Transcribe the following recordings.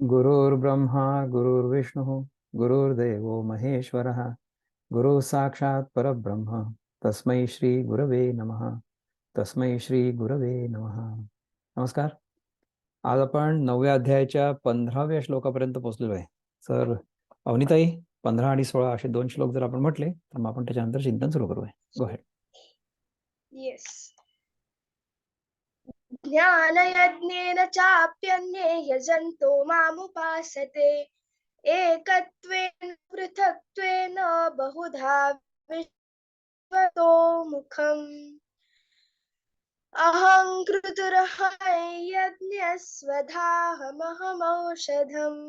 गुरुर्ब्रह्मा गुरुर्विष्णुः गुरुर्देवो महेश्वरः गुरु साक्षात् परब्रह्म तस्मै श्री गुरवे नमः. तस्मै श्री गुरवे नमः. नमस्कार. आज आपण 9व्या अध्यायाच्या 15व्या श्लोकापर्यंत पोहोचलेलो आहे. सर अवनीताई, 15 आणि 16 असे 2 श्लोक जर आपण म्हटले तर मग आपण त्याच्यानंतर चिंतन सुरू करूया. Go ahead. Yes. ज्ञानयज्ञेन चाप्यन्ये यजन्तो मामुपासते एकत्वेन पृथक्त्वेन बहुधा विश्वतो मुखम् अहं कृतुरहं यज्ञस्वधाहमहमौषधम्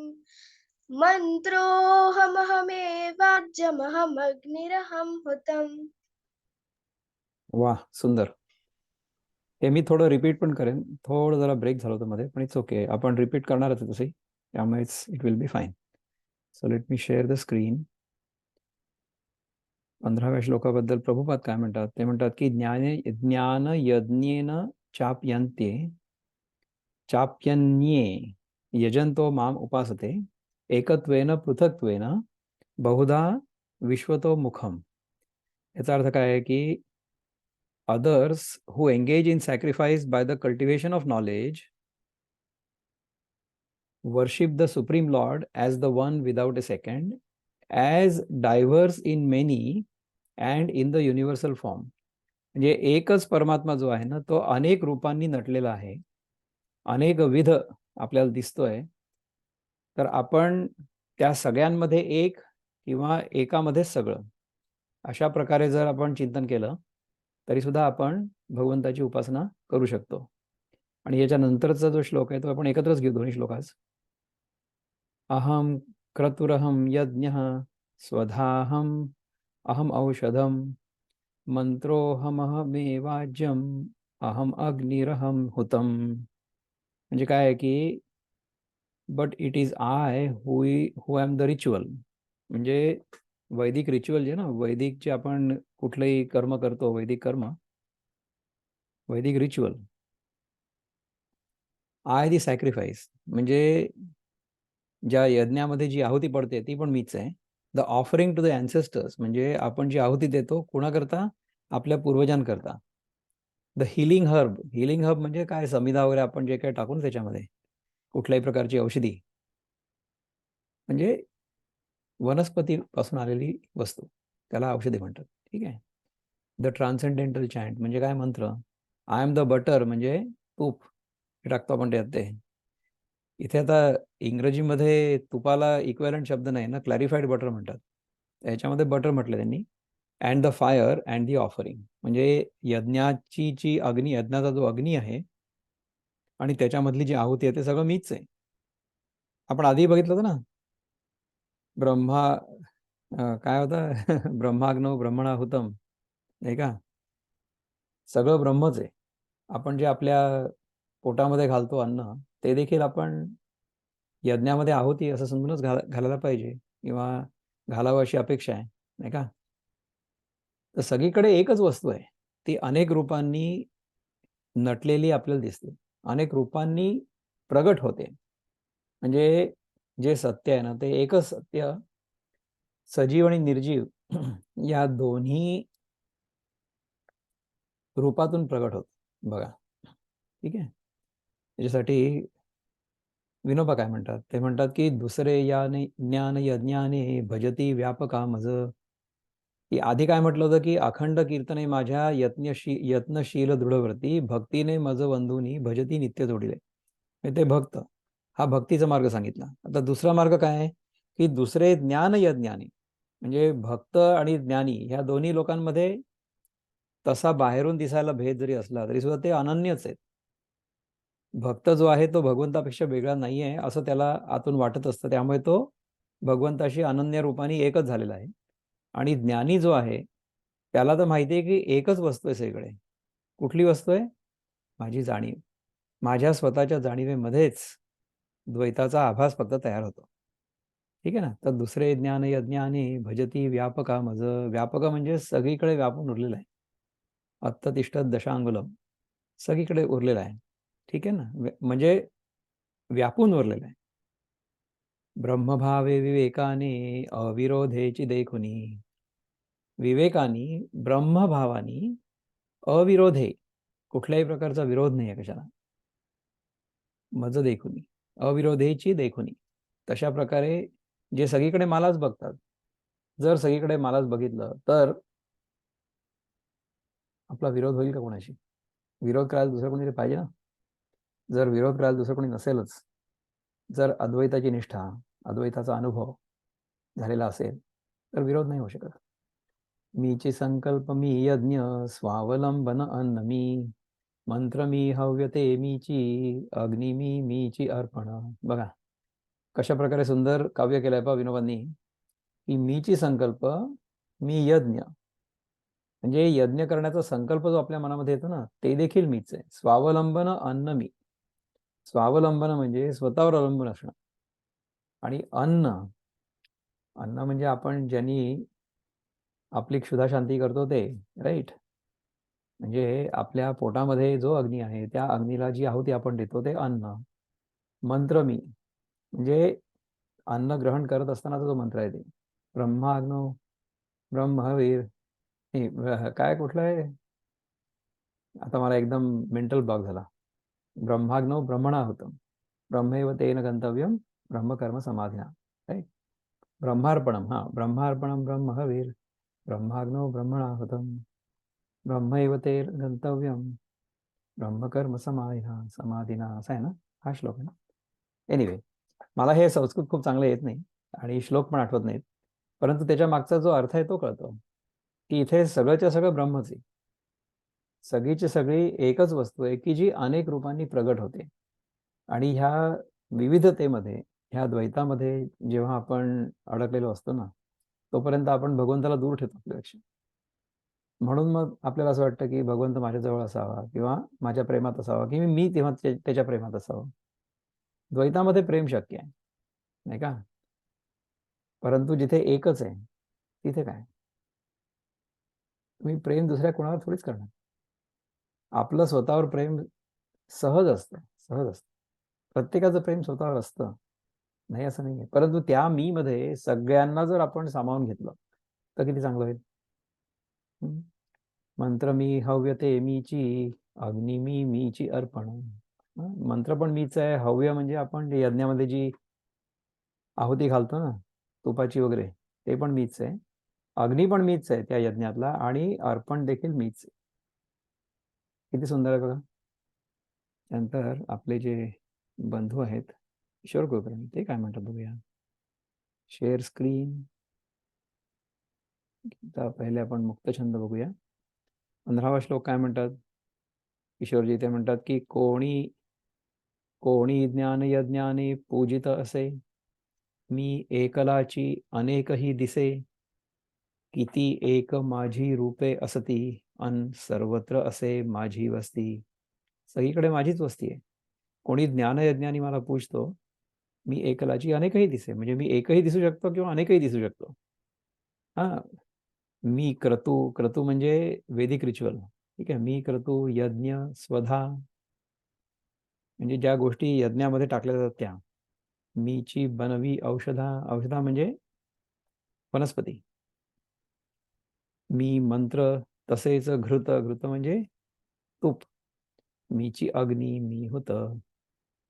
मन्त्रोऽहमहमेवाज्यमहमग्निरहं हुतम्. वा, सुंदर. हे मी थोडं रिपीट पण करेन. थोडं जरा ब्रेक झालं होतं मध्ये, पण इट्स ओके. आपण रिपीट करणारच आहे तसंही, त्यामुळे it will be fine. So let me share the screen. 15व्या श्लोकाबद्दल प्रभुपाद काय म्हणतात ते म्हणतात की ज्ञान यज्ञेन चाप्यन्ये यजंतो माम उपासते एकत्वेन पृथक्त्वेन बहुधा विश्वतो मुखम. याचा अर्थ काय आहे की others who engage in sacrifice by the cultivation of knowledge worship the Supreme Lord as the one without a second, as diverse in many and in the universal form. म्हणजे एकच परमात्मा जो आहे ना, तो अनेक रूपांनी नटलेला आहे, अनेक विध आपल्याला दिसतोय. तर आपण त्या सगळ्यांमध्ये एक किंवा एकामध्ये सगळं अशा प्रकारे जर आपण चिंतन केलं तरी सुद्धा आपण भगवंताची उपासना करू शकतो. आणि याच्यानंतरचा जो श्लोक आहे तो आपण एकत्रच घेऊ, दोन्ही श्लोक आज. अहम क्रतुरहम यज्ञ स्वधाहम अहम औषधम मंत्रोहमहमेवाज्यम अहम अग्निरहम हुतम. म्हणजे काय आहे की but it is I who am the ritual. म्हणजे वैदिक रिच्युअल जे ना, वैदिक जे आपण कुठलंही कर्म करतो, वैदिक कर्म, वैदिक रिच्युअल, आय दी सॅक्रिफाईस, म्हणजे ज्या यज्ञामध्ये जी आहुती पडते ती पण मीच आहे. The offering to the ancestors, म्हणजे आपण जी आहुती देतो कोणाकरता? आपल्या पूर्वजांकरता. द हिलिंग हर्ब म्हणजे काय? समिधा वगैरे आपण जे काही टाकून त्याच्यामध्ये कुठल्याही प्रकारची औषधी, म्हणजे वनस्पतीपासून आलेली वस्तू, त्याला औषधी म्हणतात. ठीक आहे. द ट्रान्सेंडेंटल चॅन्ट म्हणजे काय? मंत्र. आय एम द बटर म्हणजे तूप, हे टाकतो आपण त्यात. ते इथे आता इंग्रजीमध्ये तुपाला इक्वेलंट शब्द नाही ना, क्लॅरिफाईड बटर म्हणतात. याच्यामध्ये बटर म्हटलं त्यांनी. And the fire and the offering, म्हणजे यज्ञाची जी अग्नी, यज्ञाचा जो अग्नी आहे आणि त्याच्यामधली जी आहुती आहे ते सगळं मीच आहे. आपण आधी बघितलं होतं ना, ब्रह्मा काय होतं ब्रह्माग्नो ब्रह्मणाहुतम, नाही का? सगळं ब्रह्मच आहे. आपण जे आपल्या पोटामध्ये घालतो अन्न, ते देखील आपण यज्ञामध्ये आहुती असं समजूनच घालायला पाहिजे, किंवा घालावं अशी अपेक्षा आहे, नाही का? तर सगळीकडे एकच वस्तू आहे, ती अनेक रूपांनी नटलेली आपल्याला दिसते, अनेक रूपांनी प्रगट होते. म्हणजे जे सत्य आहे ना, ते एकच सत्य सजीव आणि निर्जीव या दोन्ही रूपातून प्रगट होत. बघा, ठीक आहे. त्याच्यासाठी विनोबा काय म्हणतात? ते म्हणतात की दुसरे याने ज्ञान यज्ञाने भजती व्यापका मज. की आधी काय म्हटलं होतं की अखंड कीर्तने माझ्या यत्नशील दृढव्रती भक्तीने मज बंधुनी भजती नित्य जोडिले. ते भक्त, हा भक्तीचा मार्ग सांगितला. आता दुसरा मार्ग काय आहे की दुसरे ज्ञान यज्ञाने, म्हणजे भक्त आणि ज्ञानी ह्या दोन्ही लोकांमध्ये तसा बाहेरून दिसायला भेद जरी असला तरी सुद्धा ते अनन्यच आहेत. भक्त जो आहे तो भगवंतापेक्षा वेगळा नाही आहे असं त्याला आतून वाटत असतं, त्यामुळे तो भगवंताशी अनन्य रूपाने एकच झालेला आहे. आणि ज्ञानी जो आहे त्याला तर माहिती आहे की एकच वस्तू आहे सगळीकडे. कुठली वस्तू आहे? माझी जाणीव. माझ्या स्वतःच्या जाणीवेमध्येच द्वैताचा आभास फक्त तयार होतो. ठीक आहे ना? तर दुसरे ज्ञान यज्ञाने भजती व्यापका मज. व्यापक म्हणजे सगळीकडे व्यापून उरलेला आहे. अत्ततिष्ठत दशांगुलम, सगळीकडे उरलेला आहे. ठीक आहे ना? म्हणजे व्यापून उरलेला आहे. ब्रह्मभावे विवेकाने अविरोधेची देखुनी. विवेकानी ब्रह्मभावानी अविरोधे, कुठल्याही प्रकारचा विरोध नाही आहे कशाला, मज देखुनी, अविरोधेची देखुनी. तशा प्रकारे जे सगळीकडे मलाच बघतात, जर सगळीकडे मलाच बघितलं तर आपला विरोध होईल का कोणाशी? विरोध करायला दुसरं कोणीतरी पाहिजे ना. जर विरोध करायला दुसरं कोणी नसेलच, जर अद्वैताची निष्ठा, अद्वैताचा अनुभव झालेला असेल, तर विरोध नाही होऊ शकत. मीची संकल्प मी यज्ञ, स्वावलंबन अन्न मी, मंत्र मी हव्य ते मीची, अग्नी मी मीची अर्पण. बघा कशा प्रकारे सुंदर काव्य केलंय पहा विनोबांनी, की मीची संकल्प मी यज्ञ, म्हणजे यज्ञ करण्याचा संकल्प जो आपल्या मनामध्ये येतो ना, ते देखील मीच आहे. स्वावलंबन अन्न मी, स्वावलंबन म्हणजे स्वतःवर अवलंबून असणं, आणि अन्न, अन्न म्हणजे आपण ज्यांनी आपली क्षुधा शांती करतो ते, राईट. म्हणजे आपल्या पोटामध्ये जो अग्नी आहे त्या अग्नीला जी आहुती आपण देतो ते अन्न. मंत्र मी म्हणजे अन्न ग्रहण करत असतानाचा जो मंत्र आहे ते ब्रह्माग्नो ब्रह्मवीर, काय कुठलं आहे, आता मला एकदम मेंटल ब्लॉक झाला. ब्रह्माग्नो ब्रह्मणाहुतम ब्रह्मैव तेन गंतव्यम ब्रह्मकर्म समाधिना, राईट. ब्रह्मार्पणम, हा ब्रह्मार्पणम ब्रह्मवीर ब्रह्माग्नो ब्रह्मणाहुतम ब्रह्मैव तेन गंतव्यम ब्रह्मकर्म समाधिना, समाधिना, असा आहे ना हा श्लोक आहे ना. एनिवे, मला हे संस्कृत खूप चांगलं येत नाही आणि श्लोक पण आठवत नाहीत, परंतु त्याच्या मागचा जो अर्थ आहे तो कळतो, की इथे सगळंच्या सगळं ब्रह्मच आहे. सगळीची सगळी एकच वस्तू आहे की जी अनेक रूपांनी प्रगट होते. आणि ह्या विविधतेमध्ये, ह्या द्वैतामध्ये जेव्हा आपण अडकलेलो असतो ना, तोपर्यंत आपण भगवंताला दूर ठेवतो आपल्यापेक्षा. म्हणून मग आपल्याला असं वाटतं की भगवंत माझ्याजवळ असावा किंवा माझ्या प्रेमात असावा, की मी तेव्हा त्याच्या प्रेमात असावं. द्वैतामध्ये प्रेम शक्य आहे, नाही का? परंतु जिथे एकच आहे तिथे काय, तुम्ही प्रेम दुसऱ्या कोणावर थोडीच करणार. आपलं स्वतःवर प्रेम सहज असतं, सहज असतं. प्रत्येकाचं प्रेम स्वतःवर असतं, नाही असं नाही आहे. परंतु त्या मी मध्ये सगळ्यांना जर आपण सामावून घेतलं तर किती चांगलं होईल. मंत्र मी हव्य ते मीची, अग्नी मी मीची अर्पण. मंत्र पण मीच आहे, हव्य म्हणजे आपण यज्ञामध्ये जी आहुती घालतो ना तुपाची वगैरे, ते पण मीच आहे. अग्नी पण मीच आहे त्या यज्ञातला, आणि अर्पण देखील मीच आहे. किती सुंदर आहे बघा. नंतर आपले जे बंधू आहेत किशोर कुलकर्णी, ते काय म्हणतात बघूया. Share screen. पहिले आपण मुक्तछंद बघूया. 15वा श्लोक काय म्हणतात किशोरजी? ते म्हणतात की कोणी कोणी ज्ञान यज्ञाने पूजित असे, मी एकलाची अनेकही दिसे, किती एक माझी रूपे असती, अन सर्वत्र असे माझी वस्ती. सगळीकडे माझीच वस्ती आहे. कोणी ज्ञानयज्ञानी मला पूजतो, मी एकलाची अनेकही दिसे, म्हणजे मी एकही दिसू शकतो किंवा अनेकही दिसू शकतो. हा, मी क्रतू, क्रतू म्हणजे वेदिक रिच्युअल, ठीक आहे. मी क्रतू, यज्ञ, स्वधा, म्हणजे ज्या गोष्टी यज्ञामध्ये टाकल्या जातात त्या. मीची बनवी औषधा, औषधा म्हणजे वनस्पती. मी मंत्र, तसेच घृत, घृत म्हणजे तूप. मीची अग्नी, मी होतं,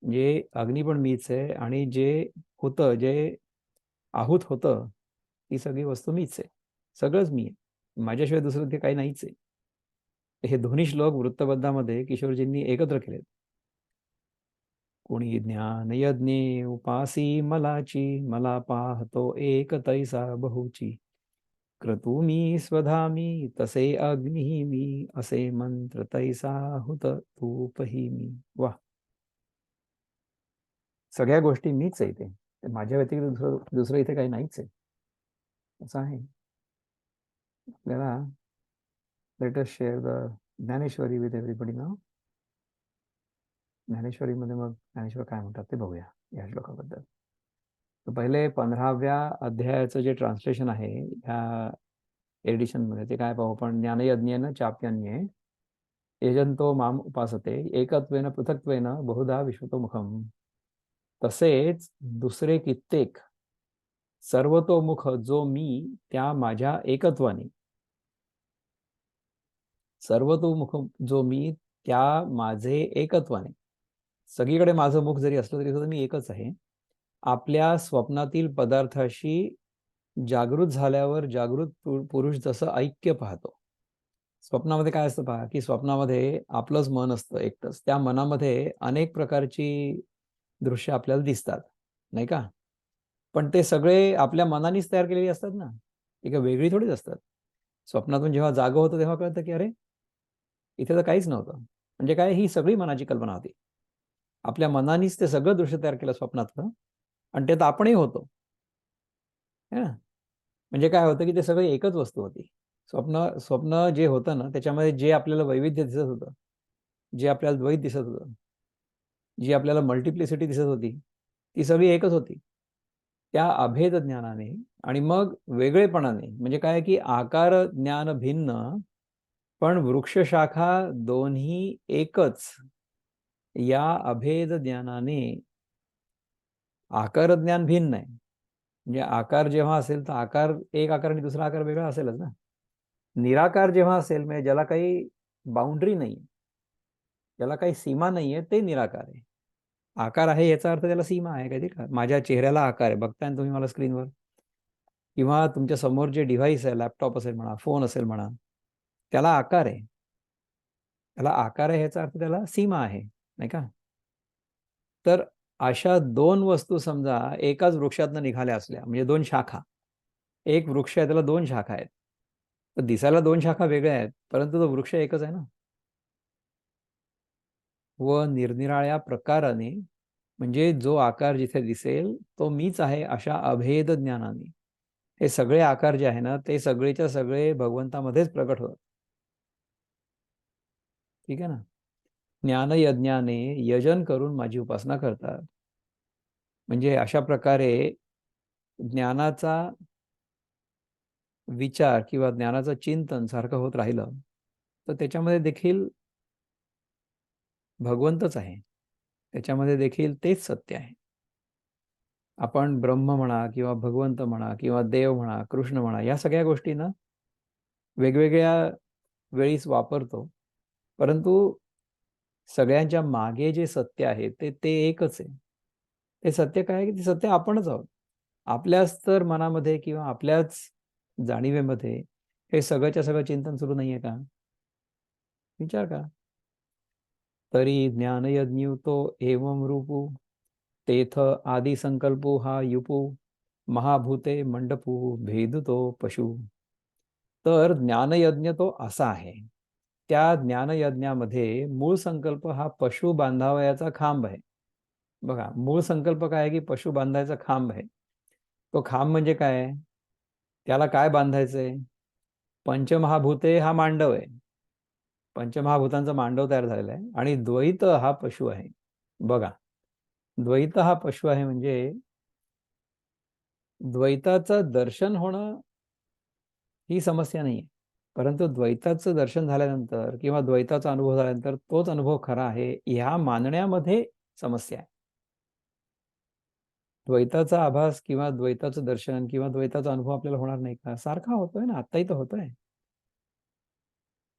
म्हणजे अग्नी पण मीच आहे, आणि जे होतं, जे आहूत होतं, ती सगळी वस्तू मीच आहे. सगळंच मी आहे, माझ्याशिवाय दुसरं ते काही नाहीच आहे. हे दोन्ही श्लोक वृत्तबद्धामध्ये किशोरजींनी एकत्र केलेत. कोणी ज्ञान यज्ञे उपासी मलाची, मला पाहतो एक तैसा बहुची. क्रतू मी स्वधा मी, तसे अग्नी मी, असे मंत्र तैसा हुत तूपही मी. वा, सगळ्या गोष्टी मीच आहे इथे, माझ्या व्यतिरिक्त दुसरं दुसरं इथे काही नाहीच आहे, असं आहे. आपल्याला let us share the Dnyaneshwari with everybody now. ज्ञानेश्वरीमध्ये मग ज्ञानेश्वर काय म्हणतात ते बघूया या श्लोकाबद्दल. तर पहिले 15व्या अध्यायाचं जे ट्रान्सलेशन आहे ह्या एडिशनमध्ये, ते काय पाहू आपण. ज्ञानयज्ञेन चाप्यन्ये यजंतो माम उपासते, एकत्वेन पृथक्त्वेन बहुधा विश्वतो मुखम. तसेच दुसरे कित्येक सर्वतोमुख जो मी त्या माझ्या एकत्वाने, सर्वतोमुख जो मी त्या माझे एकत्वाने, सगळीकडे माझं मुख जरी असलं तरी सुद्धा मी एकच आहे, आपल्या स्वप्नातील पदार्थाशी जागृत झाल्यावर जागृत पुरुष जसं ऐक्य पाहतो. स्वप्नामध्ये काय असतं पहा, की स्वप्नामध्ये आपलंच मन असतं एकटंच. त्या मनामध्ये अनेक प्रकारची दृश्य आपल्याला दिसतात, नाही का? पण ते सगळे आपल्या मनानेच तयार केलेली असतात ना, ती काही वेगळी थोडीच असतात. स्वप्नातून जेव्हा जागं होतं तेव्हा कळतं, की अरे, इथे तर काहीच नव्हतं. म्हणजे काय, ही सगळी मनाची कल्पना होती. आपल्या मनानेच ते सगळं दृश्य तयार केलं स्वप्नातलं आणि त्यात आपणही होतो. है ना? म्हणजे काय होतं, की ते सगळी एकच वस्तू होती. स्वप्न स्वप्न जे होतं ना, त्याच्यामध्ये जे आपल्याला वैविध्य दिसत होतं, जे आपल्याला द्वैत दिसत होतं, जी आपल्याला मल्टिप्लिसिटी दिसत होती, ती सगळी एकच होती. त्या अभेद ज्ञानाने आणि मग वेगळेपणाने, म्हणजे काय, की आकार ज्ञान भिन्न, पण वृक्षशाखा दोन्ही एकच, या अभेद ज्ञानाने आकार ज्ञान भिन्न आहे. म्हणजे आकार जेव्हा असेल तर आकार एक आकार आणि दुसरा आकार वेगळा असेलच ना. निराकार जेव्हा असेल, म्हणजे ज्याला काही बाउंड्री नाही, ज्याला काही सीमा नाहीये, ते निराकार आहे. आकार आहे याचा अर्थ त्याला सीमा आहे कधी का. माझ्या चेहऱ्याला आकार आहे, बघताय तुम्ही मला स्क्रीनवर, किंवा तुमच्या समोर जे डिव्हाइस आहे, लॅपटॉप असेल म्हणा, फोन असेल म्हणा, त्याला आकार आहे. त्याला आकार आहे याचा अर्थ त्याला सीमा आहे, नाही का? तर अशा दोन वस्तू समजा एकाच वृक्षातनं निघाल्या असल्या, म्हणजे दोन शाखा, एक वृक्ष आहे त्याला दोन शाखा आहेत, तर दिसायला दोन शाखा वेगळ्या आहेत, परंतु तो वृक्ष एकच आहे ना. व निरनिराळ्या प्रकाराने, म्हणजे जो आकार जिथे दिसेल तो मीच आहे अशा अभेद ज्ञानाने, हे सगळे आकार जे आहे ना, ते सगळेच्या सगळे भगवंतामध्येच प्रकट होतात. ठीक आहे ना. ज्ञानयज्ञाने यजन करून माझी उपासना करतात. म्हणजे अशा प्रकारे ज्ञानाचा विचार किंवा ज्ञानाचं चिंतन सारखं होत राहिलं, तर त्याच्यामध्ये देखील भगवंतच आहे. त्याच्यामध्ये देखील तेच सत्य आहे. आपण ब्रह्म म्हणा किंवा भगवंत म्हणा किंवा देव म्हणा, कृष्ण म्हणा, या सगळ्या गोष्टी ना वेगवेगळ्या वेळीच वापरतो. परंतु सगळ्यांच्या मागे जे सत्य आहे ते ते एकच आहे. ते सत्य काय आहे, की ते सत्य आपणच आहोत. आपल्याच तर मनामध्ये किंवा आपल्याच जाणीवेमध्ये हे सगळंच्या सगळं चिंतन सुरू नाहीये का? विचार करा. तरी ज्ञानयज्ञ एवं रूपू, तेथ आदि संकल्पो हा युपू, महाभूते मंडपू भेदतो पशु. तर ज्ञानयज्ञ तो असा आहे. त्या ज्ञानयज्ञामध्ये मूळ संकल्प हा पशु बांधावयाचा खांब आहे. बघा, मूळ संकल्प काय आहे, की पशु बांधायचा खांब आहे. तो खांब म्हणजे काय, त्याला काय बांधायचंय? पंचमहाभूते हा मांडव आहे. पंचमहाभूतांचा मांडव तयार झालेला आहे आणि द्वैत हा पशु आहे. बघा, द्वैत हा पशु आहे म्हणजे द्वैताचं दर्शन होणं ही समस्या नाहीये. परंतु द्वैताचं दर्शन झाल्यानंतर किंवा द्वैताचा अनुभव झाल्यानंतर तोच अनुभव खरा आहे ह्या मानण्यामध्ये समस्या आहे. द्वैताचा आभास किंवा द्वैताचं दर्शन किंवा द्वैताचा अनुभव आपल्याला होणार नाही का? सारखा होतोय ना, आत्ताही तर होतोय.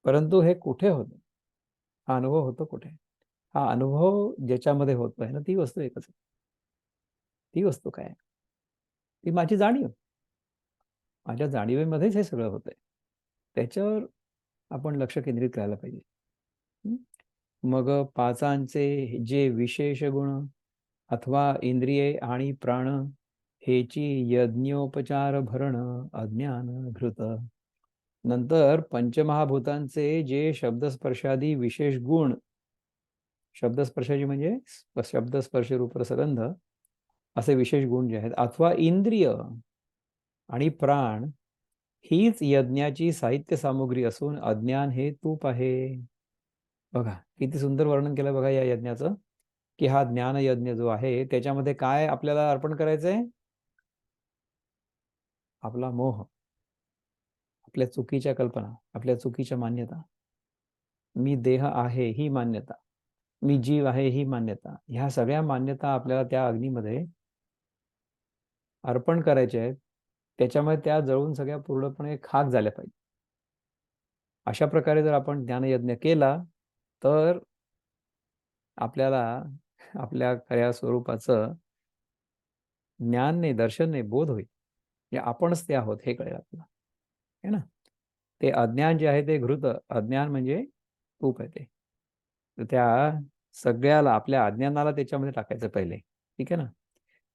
परंतु हे कुठे होतं? हा अनुभव होतो कुठे? हा अनुभव ज्याच्यामध्ये होतोय ना, ती वस्तू एकच आहे. ती वस्तू काय आहे? ती माझी जाणीव. माझ्या जाणीवेमध्येच हे सगळं होतंय. त्याच्यावर आपण लक्ष केंद्रित करायला पाहिजे. हं? मग पाचांचे जे विशेष गुण अथवा इंद्रिये आणि प्राण हेची यज्ञोपचार भरण अज्ञान घृत. नंतर पंचमहाभूतांचे जे शब्दस्पर्शादी विशेष गुण, शब्दस्पर्शाची म्हणजे शब्द स्पर्श रूप रसगंध, असे विशेष गुण जे आहेत, अथवा इंद्रिय आणि प्राण हीच यज्ञाची साहित्य सामुग्री असून अज्ञान हे तूप आहे. बघा किती सुंदर वर्णन केलं बघा या यज्ञाचं, की हा ज्ञान यज्ञ जो आहे त्याच्यामध्ये काय आपल्याला अर्पण करायचंय? आपला मोह, आपल्या चुकीच्या कल्पना, आपल्या चुकीच्या मान्यता, मी देह आहे ही मान्यता, मी जीव आहे ही मान्यता, ह्या सगळ्या मान्यता आपल्याला त्या अग्नीमध्ये अर्पण करायच्या आहेत. त्याच्यामुळे त्या जळून सगळ्या पूर्णपणे खाक झाल्या पाहिजे. अशा प्रकारे जर आपण ज्ञानयज्ञ केला तर आपल्याला आपल्या खऱ्या स्वरूपाचं ज्ञान नाही, दर्शन नाही, बोध होईल. म्हणजे आपणच ते आहोत हे कळेल आपल्याला, है ना. ते अज्ञान जे आहे ते घृत, अज्ञान म्हणजे तूप आहे ते. तर त्या सगळ्याला, आपल्या अज्ञानाला त्याच्यामध्ये टाकायचं पहिले, ठीक आहे ना.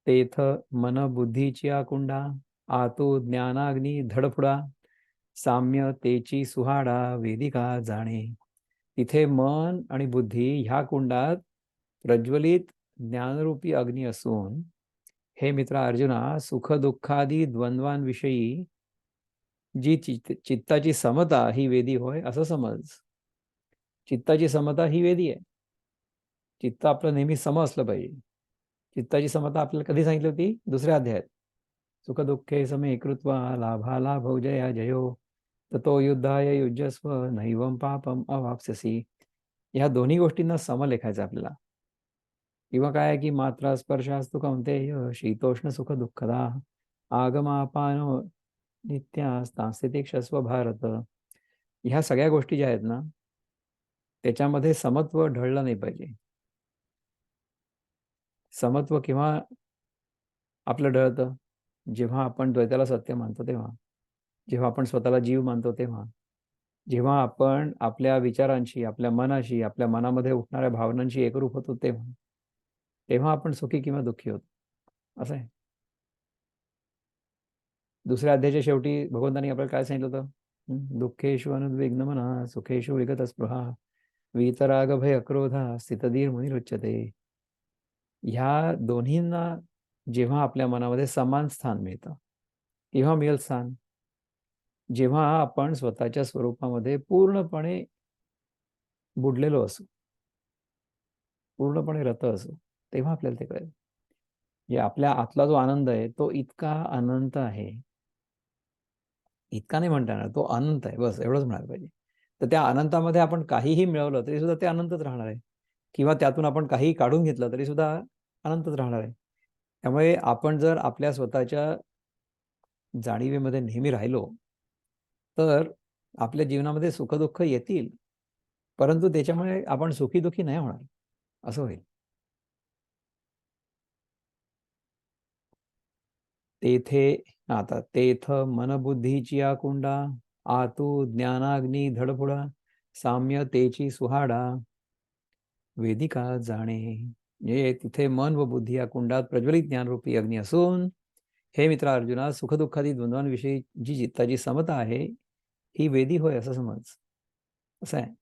तेथ मन बुद्धीची कुंडा, आतो ज्ञानाग्नी धडफुडा, साम्य तेची सुहाडा, वेदिका जाणे. तिथे मन आणि बुद्धी ह्या कुंडात प्रज्वलित ज्ञानरूपी अग्नी असून, हे मित्र अर्जुना, सुख दुःखादी द्वंद्वांविषयी जी चित्ताची समता ही वेदी होय असं समज. चित्ताची समता ही वेदी आहे. चित्त आपलं नेहमी सम असलं पाहिजे. चित्ताची समता आपल्याला कधी सांगितली होती? दुसऱ्या अध्यायात. सुख दुःखे समे कृत्वा लाभालाभौ जया जयो ततो युद्धाय युज्यस्व नैवं पापम अवाप्स्यसी. ह्या दोन्ही गोष्टींना सम लेखायचं आपल्याला. किंवा काय आहे की मात्रा स्पर्शास्तु कौंतेय शीतोष्ण सुख दुःखदा आगमापानो नित्यास्तांस्थिती क्षस्व भारत. ह्या सगळ्या गोष्टी ज्या आहेत ना, त्याच्यामध्ये समत्व ढळलं नाही पाहिजे. समत्व केव्हा आपलं ढळतं? जेव्हा आपण द्वैताला सत्य मानतो तेव्हा, जेव्हा आपण स्वतःला जीव मानतो तेव्हा, जेव्हा आपण आपल्या विचारांशी, आपल्या मनाशी, आपल्या मनामध्ये उठणाऱ्या भावनांशी एकरूप होतो तेव्हा, तेव्हा आपण सुखी किंवा दुःखी होतो. असं आहे. दुसऱ्या अध्यायाच्या शेवटी भगवंतांनी आपल्याला काय सांगितलं होतं? दुःखेषु अनुद्विग्न मना सुखेषु विगत स्पृहा वीतराग भय अक्रोधा स्थितधीर मुनिरुच्यते. ह्या दोन्हींना जेव्हा आपल्या मनामध्ये समान स्थान मिळतं, तेव्हा मिळेल स्थान जेव्हा आपण स्वतःच्या स्वरूपामध्ये पूर्णपणे बुडलेलो असू, पूर्णपणे रत असू, तेव्हा आपल्याला ते कळेल. म्हणजे आपल्या आतला जो आनंद आहे तो इतका अनंत आहे, इतका नाही म्हणता येणार, तो अनंत आहे, बस एवढंच म्हणायला पाहिजे. तर त्या अनंतामध्ये आपण काहीही मिळवलं तरी सुद्धा ते अनंतच राहणार आहे, किंवा त्यातून आपण काहीही काढून घेतलं तरी सुद्धा अनंतच राहणार आहे. त्यामुळे आपण जर आपल्या स्वतःच्या जाणीवेमध्ये नेहमी राहिलो तर आपल्या जीवनामध्ये सुखदुःख येतील, परंतु त्याच्यामुळे आपण सुखी दुःखी नाही होणार, असं होईल. तेथे आता तेथ मनबुद्धीची कुंडा, आतू ज्ञानाग्नी धडपुडा, साम्य तेची सुहाडा, वेदिका जाणे. म्हणजे तिथे मन व बुद्धी या कुंडात प्रज्वलित ज्ञानरूपी अग्नी असून, हे मित्र अर्जुना, सुखदुःखादी द्वंद्वांविषयी जी चित्ताची समता आहे ही वेदी होय असं समज. असं आहे.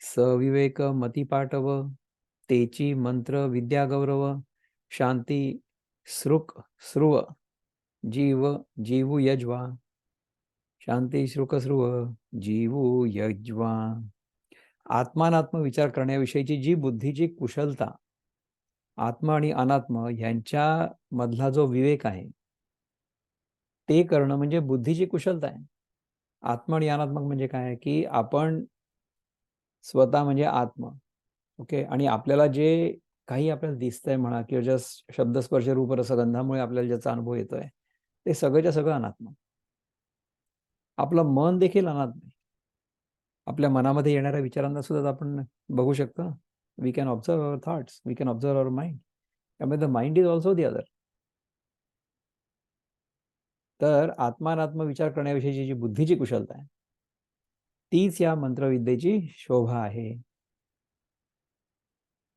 सविवेक मती पाटव, तेची मंत्र विद्या गौरव, शांती श्रुक श्रुव जीव जीवू यज्वा, शांती श्रुक श्रुव जीवू यज्वा. आत्मानात्म विचार करण्याविषयीची जी बुद्धीची कुशलता, आत्मा आणि अनात्म यांच्या मधला जो विवेक आहे ते करणं म्हणजे बुद्धीची कुशलता आहे. आत्मा आणि अनात्मक म्हणजे काय, की आपण स्वतः म्हणजे आत्मा, ओके, आणि आपल्याला जे काही आपल्याला दिसतंय म्हणा, किंवा ज्या शब्दस्पर्श रूप रसगंधामुळे आपल्याला ज्याचा अनुभव येतोय ते सगळंच्या सगळं अनात्म. आपलं मन देखील अनात्म आहे. आपल्या मनामध्ये येणाऱ्या विचारांना सुद्धा आपण बघू शकतो. We can observe our thoughts, we can observe our mind. त्यामुळे the mind is also the other. तर आत्मानात्म विचार करण्याविषयीची जी बुद्धीची कुशलता आहे तीच या मंत्रविद्येची शोभा आहे.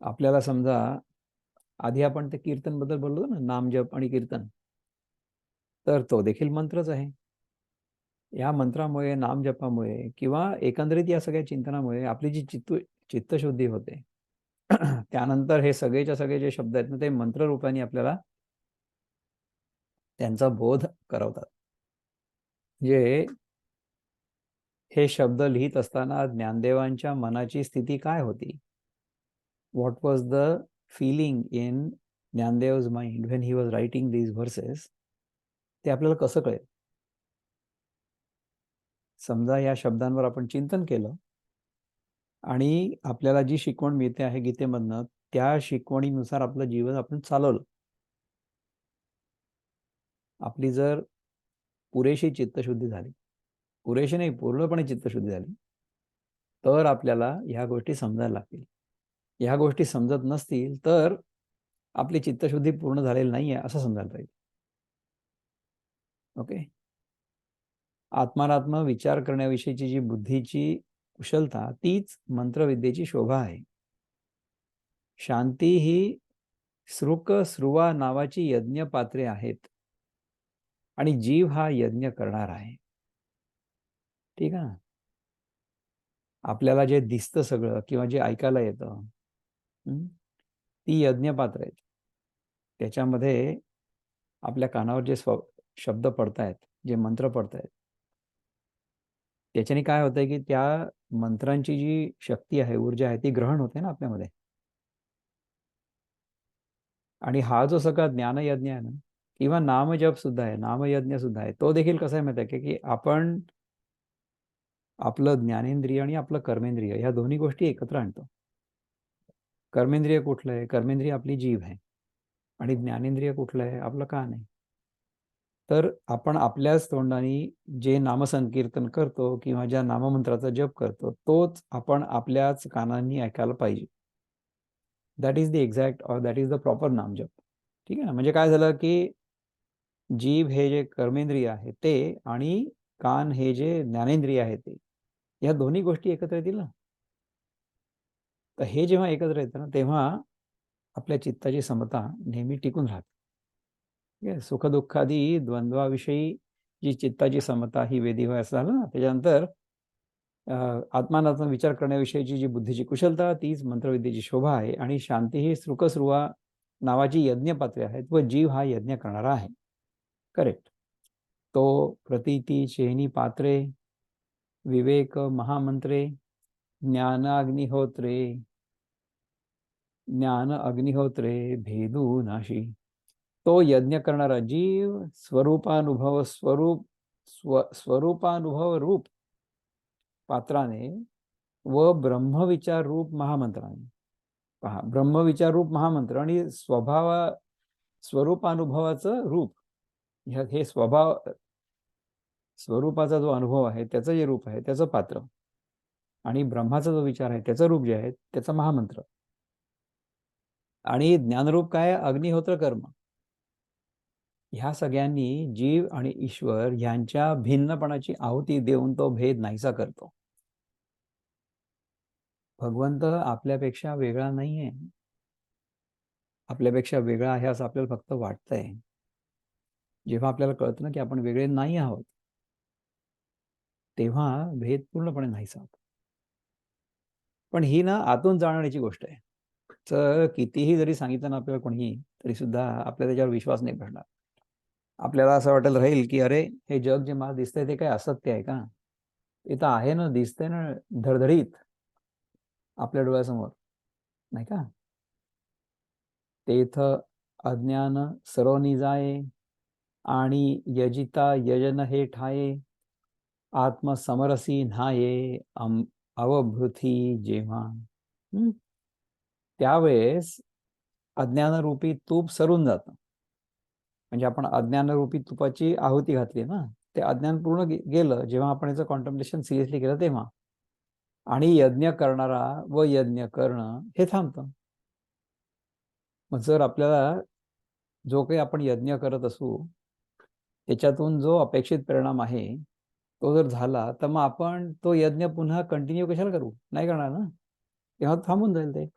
आपल्याला समजा आधी आपण ते कीर्तन बद्दल बोललो ना, नाम जप आणि कीर्तन, तर तो देखील मंत्रच आहे. या मंत्रामुळे, नाम जपामुळे किंवा एकंदरीत या सगळ्या चिंतनामुळे आपली जी चित्तशुद्धी होते. त्यानंतर हे सगळेच्या सगळे जे शब्द आहेत ना ते मंत्र रूपाने आपल्याला त्यांचा बोध करवतात. म्हणजे हे शब्द लिहित असताना ज्ञानदेवांच्या मनाची स्थिती काय होती, what was the feeling in Dnyandev's mind when he was writing these verses, ते आपल्याला कसं कळेल? समजा या शब्दांवर आपण चिंतन केलं आणि आपल्याला जी शिकवण मिळते आहे गीतेमधनं, त्या शिकवणीनुसार आपलं जीवन आपण चालवलं. आपली जर पुरेशी चित्तशुद्धी झाली, पुरेशी नाही, पूर्णपणे चित्तशुद्धी झाली, तर आपल्याला ह्या गोष्टी समजायला लागतील. ह्या गोष्टी समजत नसतील तर आपली चित्तशुद्धी पूर्ण झालेली नाहीये असं समजायला पाहिजे. ओके. आत्मानात्म विचार करण्याविषयीची जी बुद्धीची कुशलता, तीच मंत्रविद्येची शोभा आहे. शांती ही सृक स्रुवा नावाची यज्ञ पात्रे आहेत आणि जीव हा यज्ञ करणार आहे. ठीक आहे. आपल्याला जे दिसतं सगळं किंवा जे ऐकायला येतं, ती यज्ञपात्र आहेत. त्याच्यामध्ये आपल्या कानावर जे शब्द पडतायत, जे मंत्र पडतायत, त्याच्याने काय होतंय की त्या मंत्रांची जी शक्ती आहे, ऊर्जा आहे, ती ग्रहण होते ना आपल्यामध्ये. आणि हा जो सगळा ज्ञानयज्ञ आहे ना, किंवा नामजप सुद्धा आहे, नामयज्ञ सुद्धा आहे, तो देखील कसा आहे माहिती आहे की आपण आपलं ज्ञानेंद्रिय आणि आपलं कर्मेंद्रिय ह्या दोन्ही गोष्टी एकत्र आणतो. कर्मेंद्रिय कुठलं आहे? कर्मेंद्रिय आपली जीभ आहे आणि ज्ञानेंद्रिय कुठलं आहे? आपलं कान आहे. तर आपण आपल्याच तोंडाने जे नामसंकीर्तन करतो किंवा ज्या नाममंत्राचा जप करतो, तोच आपण आपल्याच कानांनी ऐकायला पाहिजे. That is the exact or that is the proper नामजप. ठीक आहे ना. म्हणजे काय झालं की जीभ हे जे कर्मेंद्रिय आहे ते आणि कान हे जे ज्ञानेंद्रिय आहे ते, या दोन्ही गोष्टी एकत्र येतील ना. तर हे जेव्हा एकत्र येतं ना, तेव्हा आपल्या चित्ताची समता नेहमी टिकून राहते. सुखदुःखादी द्वंद्वाविषयी जी चित्ताची समता ही वेदी होय असं झालं ना. त्याच्यानंतर आत्मानात्म विचार करण्याविषयीची जी बुद्धीची कुशलता, तीच मंत्रविद्येची शोभा आहे आणि शांती ही सृकस्रुवा नावाची यज्ञपात्रे आहेत व जीव हा यज्ञ करणारा आहे. करेक्ट. तो प्रतीती चेनी पात्रे, विवेक महामंत्रे, ज्ञान अग्निहोत्रे भेदू नाशी. तो यज्ञ करणारा जीव स्वरूपानुभव रूप पात्राने व ब्रह्मविचार रूप महामंत्राने. पहा, ब्रह्मविचार रूप महामंत्र आणि स्वरूपानुभवाचं रूप, हे स्वरूपाचा जो अनुभव आहे त्याचं जे रूप आहे त्याचं पात्र, आणि ब्रह्माचा जो विचार आहे त्याचं रूप जे आहे त्याचा महामंत्र, आणि ज्ञानरूप काय? अग्निहोत्र कर्म. ह्या सगळ्यांनी जीव आणि ईश्वर यांच्या भिन्नपणाची आहुती देऊन तो भेद नाहीसा करतो. भगवंत आपल्यापेक्षा वेगळा नाहीये. आपल्यापेक्षा वेगळा आहे असं आपल्याला फक्त वाटतंय. जेव्हा आपल्याला कळतं ना की आपण वेगळे नाही आहोत, तेव्हा भेद पूर्णपणे नाहीसा होतो. पण ही ना आतून जाणण्याची गोष्ट आहे. तर कितीही जरी सांगितलं ना आपल्याला कोणी, तरी सुद्धा आपल्याला त्याच्यावर विश्वास नाही बसणार. आपल्याला असं वाटायला राहील की अरे, हे जग जे मला दिसतंय ते काय असत्य आहे का? ते तर आहे ना, दिसतंय ना धडधडीत आपल्या डोळ्यासमोर, नाही का? तेथ अज्ञान सरोनी जाये आणि यजिता यजन हे ठाये, आत्मसमरसी न्हाये अवभृती जेव्हा. त्यावेळेस अज्ञानरूपी तूप सरून जातं. म्हणजे आपण अज्ञानरूपी तुपाची आहुती घातली ना, ते अज्ञान पूर्ण गेलं जेव्हा आपण याचं कॉन्टम्प्लेशन सिरियसली केलं तेव्हा. आणि यज्ञ करणारा व यज्ञ करणं हे थांबतं. मग जर आपल्याला जो काही आपण यज्ञ करत असू, त्याच्यातून जो अपेक्षित परिणाम आहे तो जर झाला, तर मग आपण तो यज्ञ पुन्हा कंटिन्यू कशाला करू? नाही करणार ना. तेव्हा थांबून जाईल ते.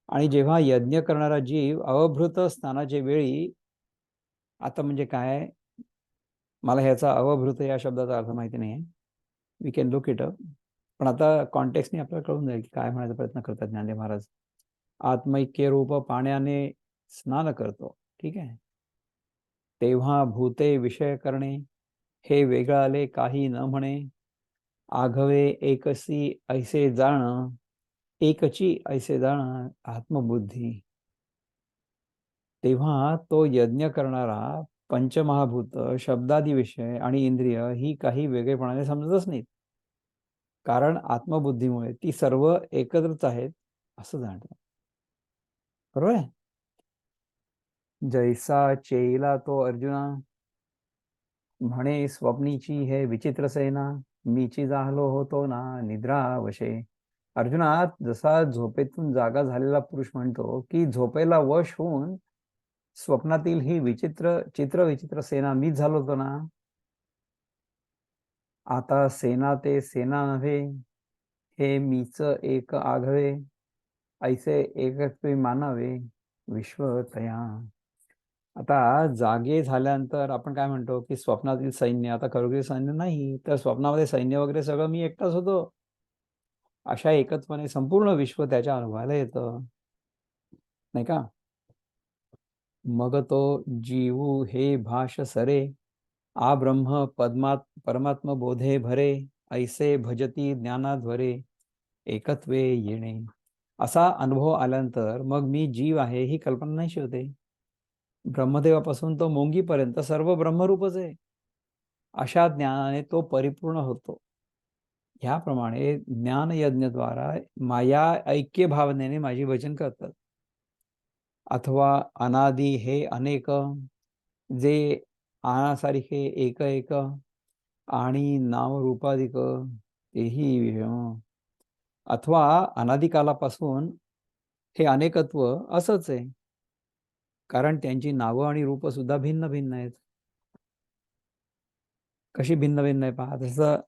आणि जेव्हा यज्ञ करणारा जीव अवभृत स्थानाच्या वेळी, आता म्हणजे काय, मला ह्याचा अवभृत या शब्दाचा अर्थ माहिती नाही आहे. We can look it up. पण आता कॉन्टेक्स्टने आपल्याला कळून जाईल की काय म्हणायचा प्रयत्न करतात ज्ञानदेव महाराज. आत्मैक्य रूप पाण्याने स्नान करतो, ठीक आहे. तेव्हा भूते विषय करणे, हे वेगळाले काही न म्हणे. आघवे एकसी ऐसे जाण, एकची ऐसे जाण आत्मबुद्धी. तेव्हा तो यज्ञ करणारा पंचमहाभूत, शब्दादी विषय आणि इंद्रिय ही काही वेगळेपणाने समजतच नाहीत. कारण आत्मबुद्धीमुळे ती सर्व एकत्रच आहेत असं जाणतं. बरोबर आहे? जैसा चेला तो अर्जुना, म्हणे स्वप्नीची हे विचित्र सेना, मीची जाहलो होतो ना निद्रावशे. अर्जुना, जसा झोपेतून जागा झालेला पुरुष म्हणतो की झोपेला वश होऊन स्वप्नातील ही चित्र विचित्र सेना मीच झालो होतो ना. आता सेना ते सेना नव्हे, हे मीच एक आघवे, ऐसे एकत्वे मानावे विश्व तया. आता जागे झाल्यानंतर आपण काय म्हणतो की स्वप्नातील सैन्य आता खरोखर सैन्य नाही, तर स्वप्नामध्ये सैन्य वगैरे सगळं मी एकटाच होतो. अशा एकत्वाने संपूर्ण विश्व त्याच्या अनुभवाला येतं, नाही का? मग तो जीवू हे भाष सरे, आ ब्रह्म पद्मात परमात्म बोधे भरे, ऐसे भजती ज्ञानाध्वरे एकत्वे येणे. असा अनुभव आल्यानंतर मग मी जीव आहे ही कल्पना नाहीशी होते. ब्रह्मदेवापासून तो मोंगीपर्यंत सर्व ब्रह्मरूपच आहे. अशा ज्ञानाने तो परिपूर्ण होतो. ह्याप्रमाणे ज्ञानयज्ञद्वारा माया ऐक्य भावनेने माझी वचन करतात. अथवा अनादि हे अनेक, जे आनासारखे एक एक आणि नामरूपाधिक तेही विषम. अथवा अनादिकालापासून हे अनेकत्व असंच आहे, कारण त्यांची नावं आणि रूप सुद्धा भिन्न भिन्न आहेत. कशी भिन्न भिन्न आहे पहा. जसं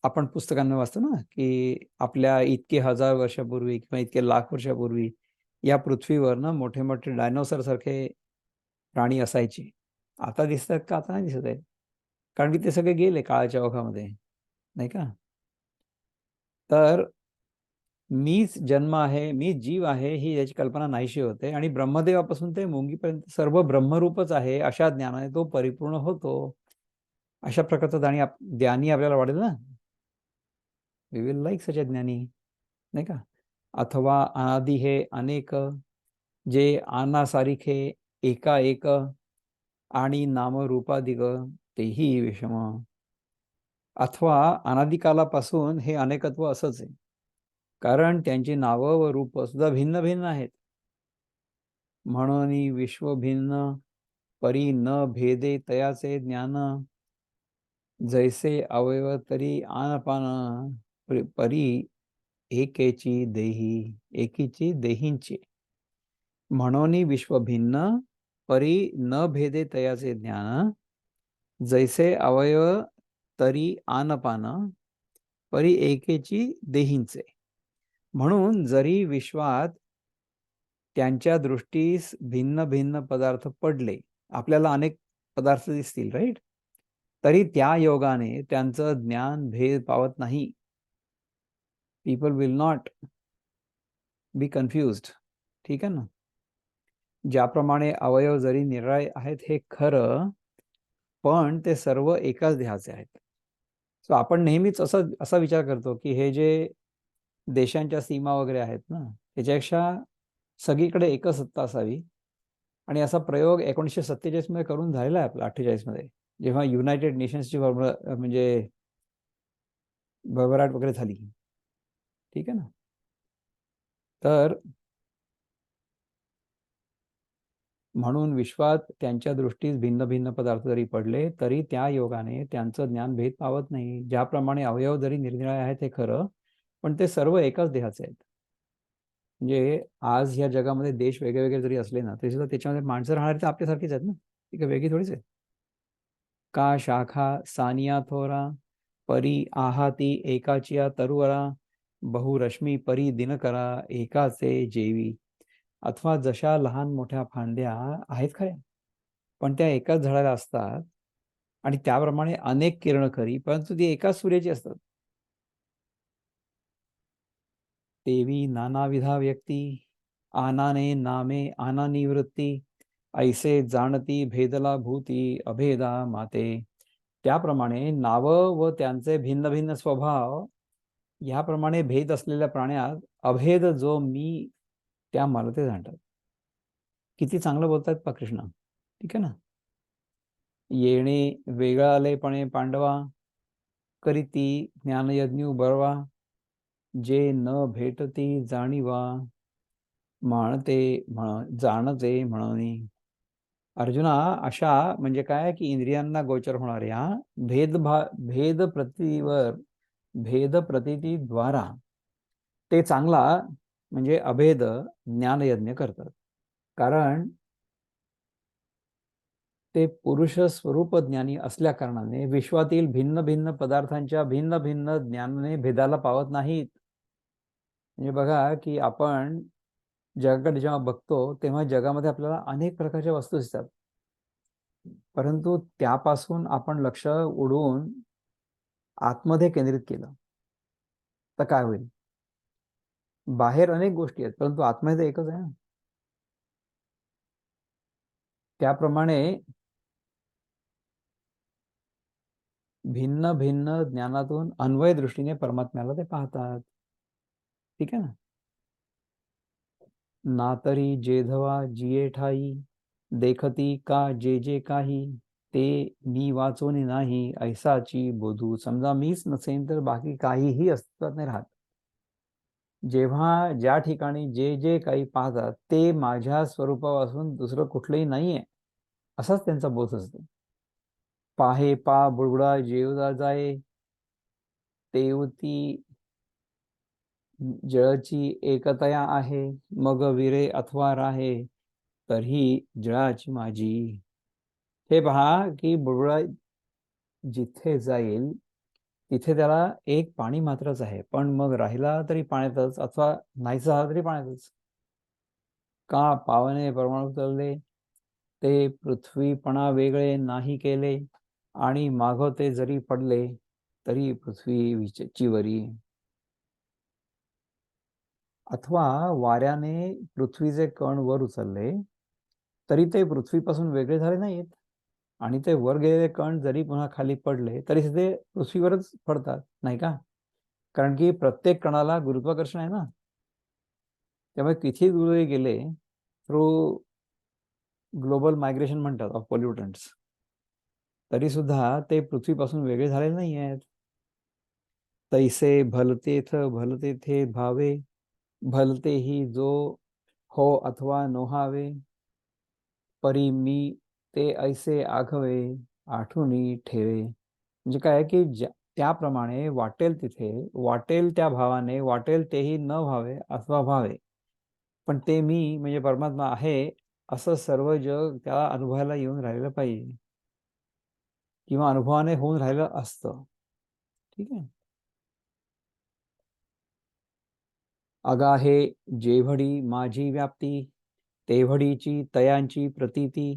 आपण पुस्तकांना वाचतो ना की आपल्या इतके हजार वर्षापूर्वी किंवा इतके लाख वर्षापूर्वी या पृथ्वीवर ना मोठे मोठे डायनोसर सारखे प्राणी असायचे. आता दिसतात का? आता नाही दिसत आहेत, कारण की ते सगळे गेले काळाच्या ओघामध्ये, नाही का? तर मीच जन्म आहे, मीच जीव आहे ही याची कल्पना नाहीशी होते आणि ब्रह्मदेवापासून ते मुंगीपर्यंत सर्व ब्रह्मरूपच आहे अशा ज्ञानाने तो परिपूर्ण होतो. अशा प्रकारचा ज्ञानी आपल्याला वाटेल ना. वी विल लाईक सच अ ज्ञानी, नाही का? अथवा अनादि हे अनेक, जे आनासारिखे एका एक आणि नामरूपाधिक तेही विषम. अथवा अनादिकालापासून हे अनेकत्व असंच आहे, कारण त्यांची नावं व रूप सुद्धा भिन्न भिन्न आहेत. म्हणून विश्व भिन्न, परी न भेदे तयाचे ज्ञान, जैसे अवयव तरी आनपान, परी एकेची देही, एकीची देहींची. म्हणून विश्व भिन्न, परी न भेदे तयाचे ज्ञान, जैसे अवयव तरी आनपान, परी एकेची देहींचे. म्हणून जरी विश्वात त्यांच्या दृष्टीस भिन्न भिन्न पदार्थ पडले, आपल्याला अनेक पदार्थ दिसतील, राईट, तरी त्या योगाने त्यांचं ज्ञान भेद पावत नाही. People will not be confused. ठीक आहे ना? ज्याप्रमाणे अवयव जरी निराळे आहेत हे खरं, पण ते सर्व एकाच देहाचे आहेत. सो आपण नेहमीच असा विचार करतो की हे जे देशांच्या सीमा वगैरे आहेत ना, त्याच्यापेक्षा सगळीकडे एकच सत्ता असावी. आणि असा प्रयोग 1947 मध्ये करून झालेला आहे आपला, 48 मध्ये, जेव्हा युनायटेड नेशन्सची म्हणजे भरभराट वगैरे झाली. ठीक आहे ना? तर म्हणून विश्वात त्यांच्या दृष्टीस भिन्न भिन्न पदार्थ जरी पडले, तरी त्या योगाने त्यांचं ज्ञान भेद पावत नाही. ज्याप्रमाणे अवयव जरी निरनिराळे आहेत हे खरं, पण ते सर्व एकाच देहाचे आहेत. म्हणजे आज या जगामध्ये देश वेगळे वेगळे जरी असले ना, तरी सुद्धा त्याच्यामध्ये माणसं राहणारी तर आपल्यासारखीच आहेत ना. ती काही वेगळी थोडीच आहे. का शाखा सानिया थोरा, परी आहाती एकाचिया तरुवरा, बहुरश्मी परी दिनकरा एकाचे जेवी. अथवा जशा लहान मोठ्या फांद्या आहेत खऱ्या, पण त्या एकाच झाडाला असतात आणि त्याप्रमाणे अनेक किरणकरी, परंतु ती एकाच सूर्याची असतात. तेवी नानाविधा व्यक्ती, आनाने नामे आना निवृत्ती, ऐसे जाणती भेदला भूती अभेदा माते. त्याप्रमाणे नाव व त्यांचे भिन्न भिन्न स्वभाव याप्रमाणे भेद असलेल्या प्राण्यात अभेद जो मी, त्या मला ते जाणतात. किती चांगलं बोलतात पा कृष्ण. ठीक आहे ना? येणे वेगळालेपणे पांडवा, करीती ज्ञानयज्ञ बरवा, जे न भेटती जाणीवा, जाणते म्हणून. अर्जुना, अशा म्हणजे काय की इंद्रियांना गोचर होणाऱ्या भेद प्रतीतीद्वारा ते चांगला म्हणजे अभेद ज्ञानयज्ञ करतात. कारण ते पुरुष स्वरूप ज्ञानी असल्या कारणाने विश्वातील भिन्न भिन्न पदार्थांच्या भिन्न भिन्न ज्ञानाने भेदाला पावत नाहीत. म्हणजे बघा की आपण जगाकडे जेव्हा बघतो तेव्हा जगामध्ये आपल्याला अनेक प्रकारच्या वस्तू दिसतात, परंतु त्यापासून आपण लक्ष उडवून आतमध्ये केंद्रित केलं तर काय होईल? बाहेर अनेक गोष्टी आहेत, परंतु आतमध्ये एकच आहे ना. त्याप्रमाणे भिन्न भिन्न ज्ञानातून अन्वय दृष्टीने परमात्म्याला ते पाहतात. ठीक आहे ना. ना तरी जेधवा जिये ठाई, देखती का जे जे काही, ते मी वाचोनी नाही ऐसाची बोधू. समजा मीच नसेन तर बाकी काहीही अस्तित्वात नाही राहत. जेव्हा ज्या ठिकाणी जे जे काही पाहतात ते माझ्या स्वरूपापासून दुसरं कुठलंही नाहीये, असाच त्यांचा बोध असतो. पाहे पा बुडबुडा जेवदा जाये, तेवती जळची एकतया आहे, मग विरे अथवा राहे, तरीही जळाची माझी. हे पहा की बुडबुडा जिथे जाईल तिथे त्याला एक पाणी मात्रच आहे, पण मग राहिला तरी पाण्यातच अथवा नाहीच झाला तरी पाण्यातच. का पावने परमाणू चालले, ते पृथ्वीपणा वेगळे नाही केले, आणि माग ते जरी पडले तरी पृथ्वी चिवरी. अथवा वाऱ्याने पृथ्वीचे कण वर उचलले तरी ते पृथ्वीपासून वेगळे झाले नाहीत, आणि ते वर गेलेले कण जरी पुन्हा खाली पडले तरी ते पृथ्वीवरच पडतात, नाही का? कारण की प्रत्येक कणाला गुरुत्वाकर्षण आहे ना. त्यामुळे किती दूर गेले थ्रू ग्लोबल मायग्रेशन म्हणतात ऑफ पोल्युटंट्स, तरी सुद्धा ते पृथ्वीपासून वेगळे झालेले नाही आहेत. तैसे भलते थे भावे, भलते ही जो हो अथवा नोहावे, परी मी ते ऐसे आघवे, आठवणी ठेवे. म्हणजे काय की त्याप्रमाणे वाटेल तिथे, वाटेल त्या भावाने, वाटेल तेही न व्हावे अथवा व्हावे, पण ते मी म्हणजे परमात्मा आहे असं सर्व जग त्याला अनुभवायला येऊन राहिलं पाहिजे, किंवा अनुभवाने होऊन राहिलं असतं. ठीक आहे. अगाहे जेवढी माझी व्याप्ती, तेवढीची तयांची प्रतीती,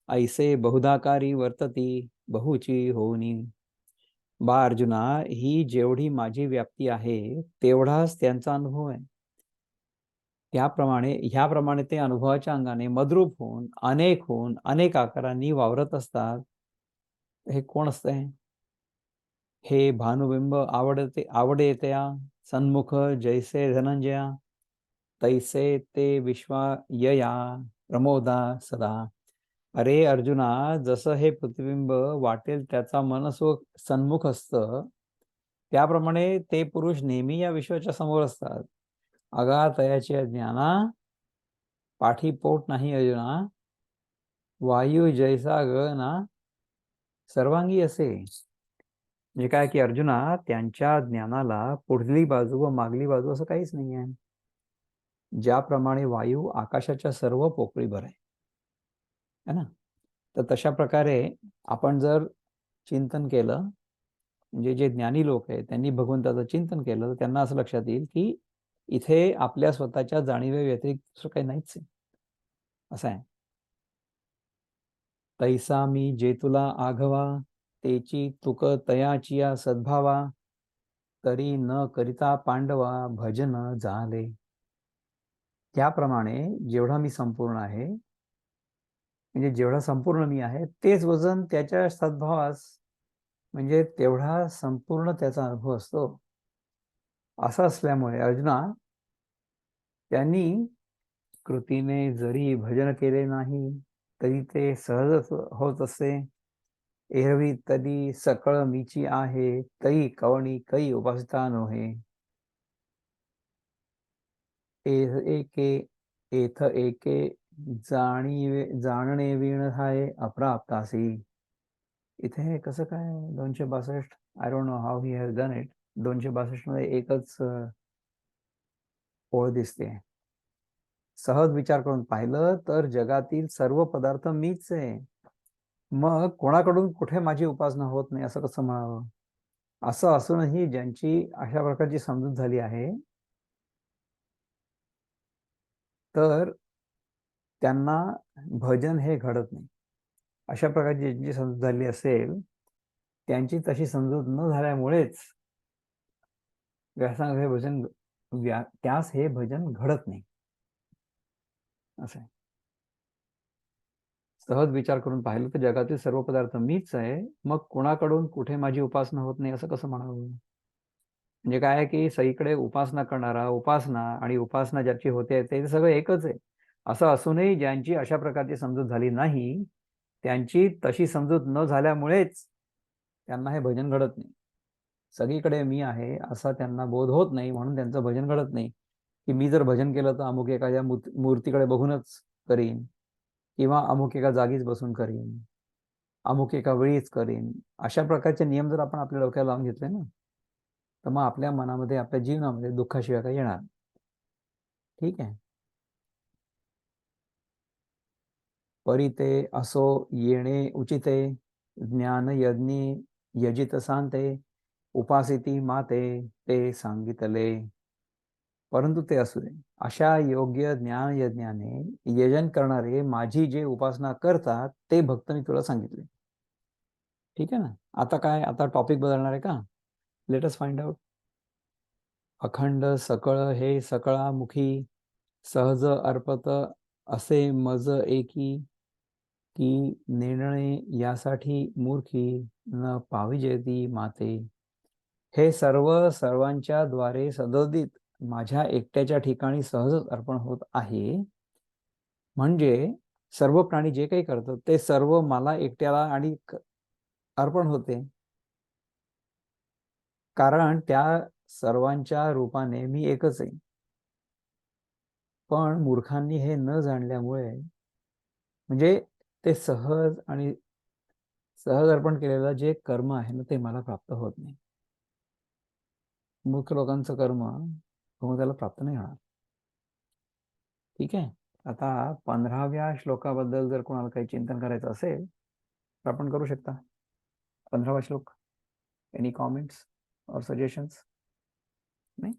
ऐसे बहुधाकारी वर्तती, बहुची होनी. बा अर्जुना, ही जेवढी माझी व्याप्ती आहे तेवढाच त्यांचा अनुभव आहे. ह्याप्रमाणे ते अनुभवाच्या अंगाने मद्रूप होऊन अनेक आकारांनी वावरत असतात. हे कोण असते? हे भानुबिंब आवडे त्या सन्मुख जैसे धनंजया, तैसे ते विश्वायया प्रमोदा सदा. अरे अर्जुना, जसं हे प्रतिबिंब वाटेल त्याचा मनस्व सन्मुख असतं, त्याप्रमाणे ते पुरुष नेहमी या विश्वाच्या समोर असतात. अगातयाचे ज्ञाना, पाठीपोट नाही अर्जुना, वायू जैसा गगना सर्वांगी असे. म्हणजे काय की अर्जुना, त्यांच्या ज्ञानाला पुढली बाजू व मागली बाजू असं काहीच नाही आहे. ज्याप्रमाणे वायू आकाशाच्या सर्व पोकळीभर आहे ना, तर तशा प्रकारे आपण जर चिंतन केलं, म्हणजे जे ज्ञानी लोक आहेत त्यांनी भगवंताचं चिंतन केलं, तर त्यांना असं लक्षात येईल की इथे आपल्या स्वतःच्या जाणीवे व्यतिरिक्त दुसरं काही नाहीच आहे, असं आहे. तैसा मी जे तुला आघवा, तेची तुक तयाचिया सद्भावा, तरी न करिता पांडवा भजन झाले. त्याप्रमाणे जेवढा मी संपूर्ण आहे, म्हणजे जेवढा संपूर्ण मी आहे तेच वजन त्याच्या सद्भावास, म्हणजे तेवढा संपूर्ण त्याचा अनुभव असतो. असं असल्यामुळे अर्जुना, त्यांनी कृतीने जरी भजन केले नाही तरी ते सहजच होत असे. एरवी तरी सकळ मीची आहे, तरी कवणी कै उपासता नव्हे. एके एथ एके जाणणे विण हाय अप्राप्तासी. इथे कसं काय 262? I don't know how he has done it. 262 मध्ये एकच ओळ दिसते. सहज विचार करून पाहिलं तर जगातील सर्व पदार्थ मीच आहे. मग कोणाकडून कुठे माझी उपासना होत नाही असं कसं म्हणावं? असं असूनही ज्यांची अशा प्रकारची समजूत झाली आहे, तर त्यांना भजन हे घडत नाही. अशा प्रकारची ज्यांची समजूत झाली असेल, त्यांची तशी समजूत न झाल्यामुळेच व्यासांग हे भजन त्यास हे भजन घडत नाही असं आहे. सहज विचार करून पाहिलं तर जगातील सर्व पदार्थ मीच आहे, मग कोणाकडून कुठे माझी उपासना होत नाही असं कसं म्हणावं? म्हणजे काय आहे की सगळीकडे उपासना करणारा, उपासना आणि उपासना ज्याची होते ते सगळं एकच आहे. असं असूनही ज्यांची अशा प्रकारची समजूत झाली नाही, त्यांची तशी समजूत न झाल्यामुळेच त्यांना हे भजन घडत नाही. सगळीकडे मी आहे असा त्यांना बोध होत नाही, म्हणून त्यांचं भजन घडत नाही. की मी जर भजन केलं तर अमुक एखाद्या मूर्तीकडे बघूनच करीन, किंवा अमुक एका जागीच बसून करीन, अमुक एका वेळीच करीन. अशा प्रकारचे नियम जर आपण आपल्या डोक्याला लावून घेतले ना, तर मग आपल्या मनामध्ये, आपल्या जीवनामध्ये दुःखाशिवाय काही येणार. ठीक आहे. परिते असो येणे उचिते, ज्ञान यज्ञी यजित सांते, उपासिती माते ते सांगितले. परंतु ते असू दे, अशा योग्य ज्ञान यज्ञाने यजन करणारे माझी जे उपासना करतात ते भक्त मी तुला सांगितले. ठीक आहे ना. आता काय, आता टॉपिक बदलणार आहे का? Let us find out. अखंड सकळ हे सकळामुखी, सहज अर्पत असे मज एकी, की निर्णय यासाठी मूर्खी न पाविजेती माते. हे सर्व सर्वांच्या द्वारे सदोदित माझ्या एकट्याच्या ठिकाणी सहजच अर्पण होत आहे. म्हणजे सर्व प्राणी जे काही करतात ते सर्व मला एकट्याला आणि अर्पण होते, कारण त्या सर्वांच्या रूपाने मी एकच आहे. पण मूर्खांनी हे न जाणल्यामुळे, म्हणजे ते सहज अर्पण केलेलं जे कर्म आहे ना, ते मला प्राप्त होत नाही. मूर्ख लोकांचं कर्म त्याला प्राप्त नाही होणार. ठीक आहे. आता 15व्या श्लोकाबद्दल जर कोणाला काही चिंतन करायचं असेल तर आपण करू शकता. 15वा श्लोक. Any comments or suggestions? नाही.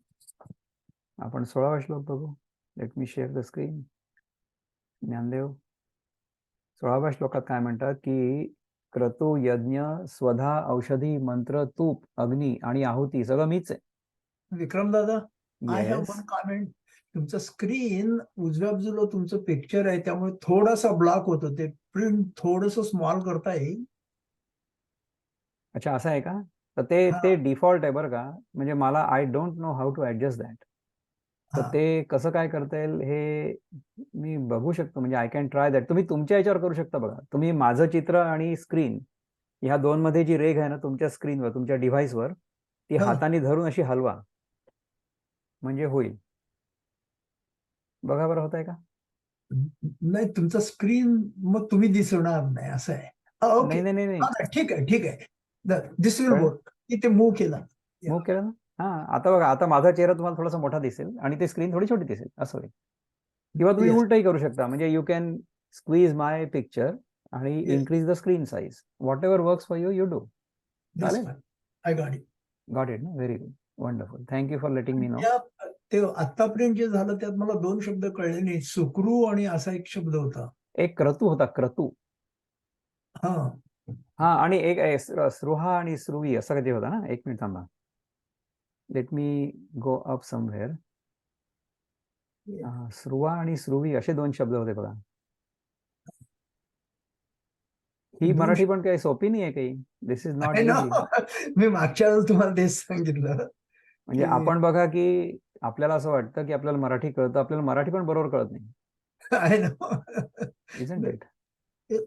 आपण 16वा श्लोक बघू. Let me share the screen. Dnyandev 16व्या श्लोकात काय म्हणतात की क्रतू, यज्ञ, स्वधा, औषधी, मंत्र, तूप, अग्नी आणि आहुती सगळं मीच आहे. विक्रम दादा, आय हॅव वन कॉमेंट. तुमचं स्क्रीन उजव्या बाजूला तुमचं पिक्चर आहे, त्यामुळे थोडासा ब्लॉक होतं. ते प्रिंट थोडस स्मॉल करता येईल. अच्छा, असं आहे का? तर ते डिफॉल्ट आहे बरं का. म्हणजे मला I don't know how to adjust that. तर ते कसं काय करता येईल हे मी बघू शकतो. म्हणजे आय कॅन ट्राय दॅट. तुम्ही तुमच्या याच्यावर करू शकता. बघा, तुम्ही माझं चित्र आणि स्क्रीन ह्या दोन मध्ये जी रेघ आहे ना तुमच्या स्क्रीनवर, तुमच्या डिव्हाइसवर, ती हाताने धरून अशी हलवा, म्हणजे होईल. बघा बरं, होत आहे का? नाही, तुमचं स्क्रीन मग तुम्ही दिसणार नाही, असं आहे. ओके, नाही नाही नाही, ठीक आहे ठीक आहे. दिस विल वर्क. ते मूव्ह केला. मूव्ह केलं ना. हा, आता बघा, आता माझा चेहरा तुम्हाला थोडासा मोठा दिसेल आणि ते स्क्रीन थोडी छोटी दिसेल, असं होईल. किंवा तुम्ही उलटही करू शकता. म्हणजे you can squeeze my picture आणि increase the screen size. Whatever works for you, you do. चालेल. I got it. Got it ना. Very good, wonderful. Thank you for letting me know. ते आतापर्यंत जे झालं त्यात मला दोन शब्द कळले नाही. सुक्रू आणि असा एक शब्द होता. एक क्रतू होता, क्रतू. हा, आणि एक स्रुहा आणि स्रुवी असं कधी होता ना. एक मिनिट थांबा. Let me go up somewhere. स्रुवा आणि स्रुवी असे दोन शब्द होते बघा. ही मराठी पण काही सोपी नाही आहे काही. दिस इज नॉट इझी. मी मागच्या वेळेस तुम्हाला तेच सांगितलं. म्हणजे आपण बघा की आपल्याला असं वाटतं की आपल्याला मराठी कळतं, आपल्याला मराठी पण बरोबर कळत नाही. I know. Isn't it?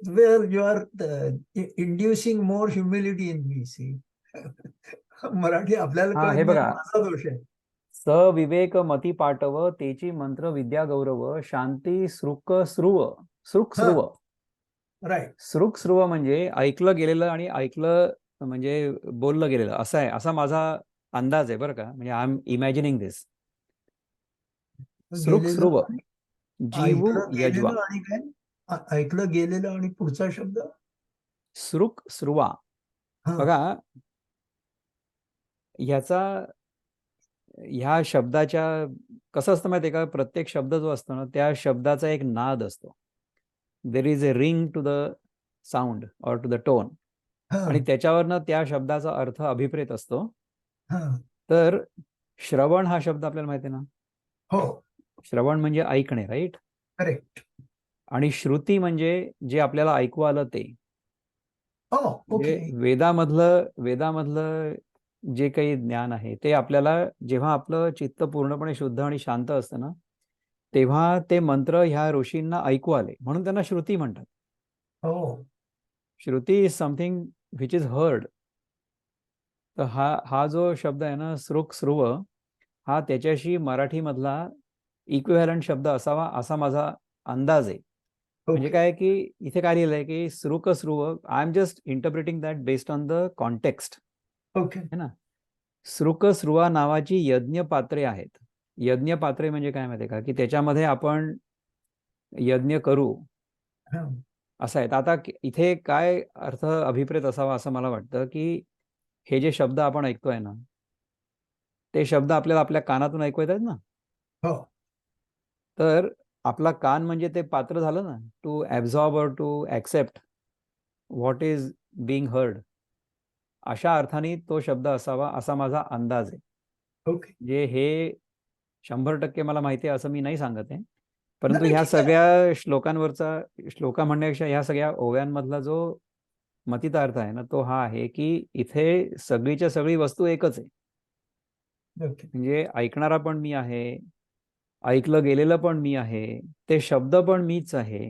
Where you are inducing more humility in me, see. Marathi आपल्याला हे कळत बघा, नाही, माझा दोष आहे. स विवेक मती पाटव तेची मंत्र विद्या गौरव शांती सृक स्रुव सृक स्रुव राईट. सृक स्रुव म्हणजे ऐकलं गेलेलं आणि ऐकलं म्हणजे बोललं गेलेलं असं आहे, असा माझा अंदाज आहे बरं का. म्हणजे आय एम इमॅजिनिंग दिस. सृक स्रुव जीव ऐकलं यजवा गेलेलं आणि काय? ऐकलं गेलेलं आणि पुढचा शब्द? सृक स्रुवा. हा. बघा ह्याचा ह्या शब्दाच्या कसं असतं माहिती आहे का, प्रत्येक शब्द जो असतो ना त्या शब्दाचा एक नाद असतो. There is a ring to the sound or to the tone, आणि त्याच्यावरनं त्या शब्दाचा अर्थ अभिप्रेत असतो. हा. तर श्रवण हा शब्द आपल्याला माहिती आहे ना. हो. श्रवण म्हणजे ऐकणे, राईट. करेक्ट. आणि श्रुती म्हणजे जे आपल्याला ऐकू आलं ते. हो. म्हणजे ओके. वेदामधलं जे काही ज्ञान आहे ते आपल्याला जेव्हा आपलं चित्त पूर्णपणे शुद्ध आणि शांत असतं ना, तेव्हा ते मंत्र ह्या ऋषींना ऐकू आले म्हणून त्यांना श्रुती म्हणतात. हो. Shruti is something which is heard. तर हा जो शब्द आहे ना सृक स्रुव, हा त्याच्याशी मराठीमधला इक्विव्हॅलंट शब्द असावा असा माझा अंदाज आहे. म्हणजे ओके. काय की इथे काय लिहिलंय की सृक स्रुव, I am just interpreting that based on the context. Okay. है ना. सृक स्रुवा नावाची यज्ञ पात्रे आहेत. यज्ञ पात्रे म्हणजे काय माहिती का, की त्याच्यामध्ये आपण यज्ञ करू हा. असं आहे. आता इथे काय अर्थ अभिप्रेत असावा असं मला वाटतं, की हे जे शब्द आपण ऐकतोय ना ते शब्द आपल्याला आपल्या कानातून ऐकू येत आहेत ना. हो. तर आपला कान म्हणजे ते पात्र झालं ना, to absorb or to accept what is being heard. अशा अर्थाने तो शब्द असावा असा माझा अंदाज आहे. ओके. म्हणजे हे 100% मला माहिती आहे असं मी नाही सांगत आहे. परंतु नाही, ह्या ठीक आहे. सगळ्या श्लोकांवरचा श्लोका म्हणण्यापेक्षा ह्या सगळ्या ओव्यांमधला जो मतितार्थ आहे ना तो हा आहे की इथे सगळीच्या सगळी वस्तू एकच आहे. ओके. म्हणजे ऐकणारा पण मी आहे, ऐकलं गेलेलं पण मी आहे, ते शब्द पण मीच आहे.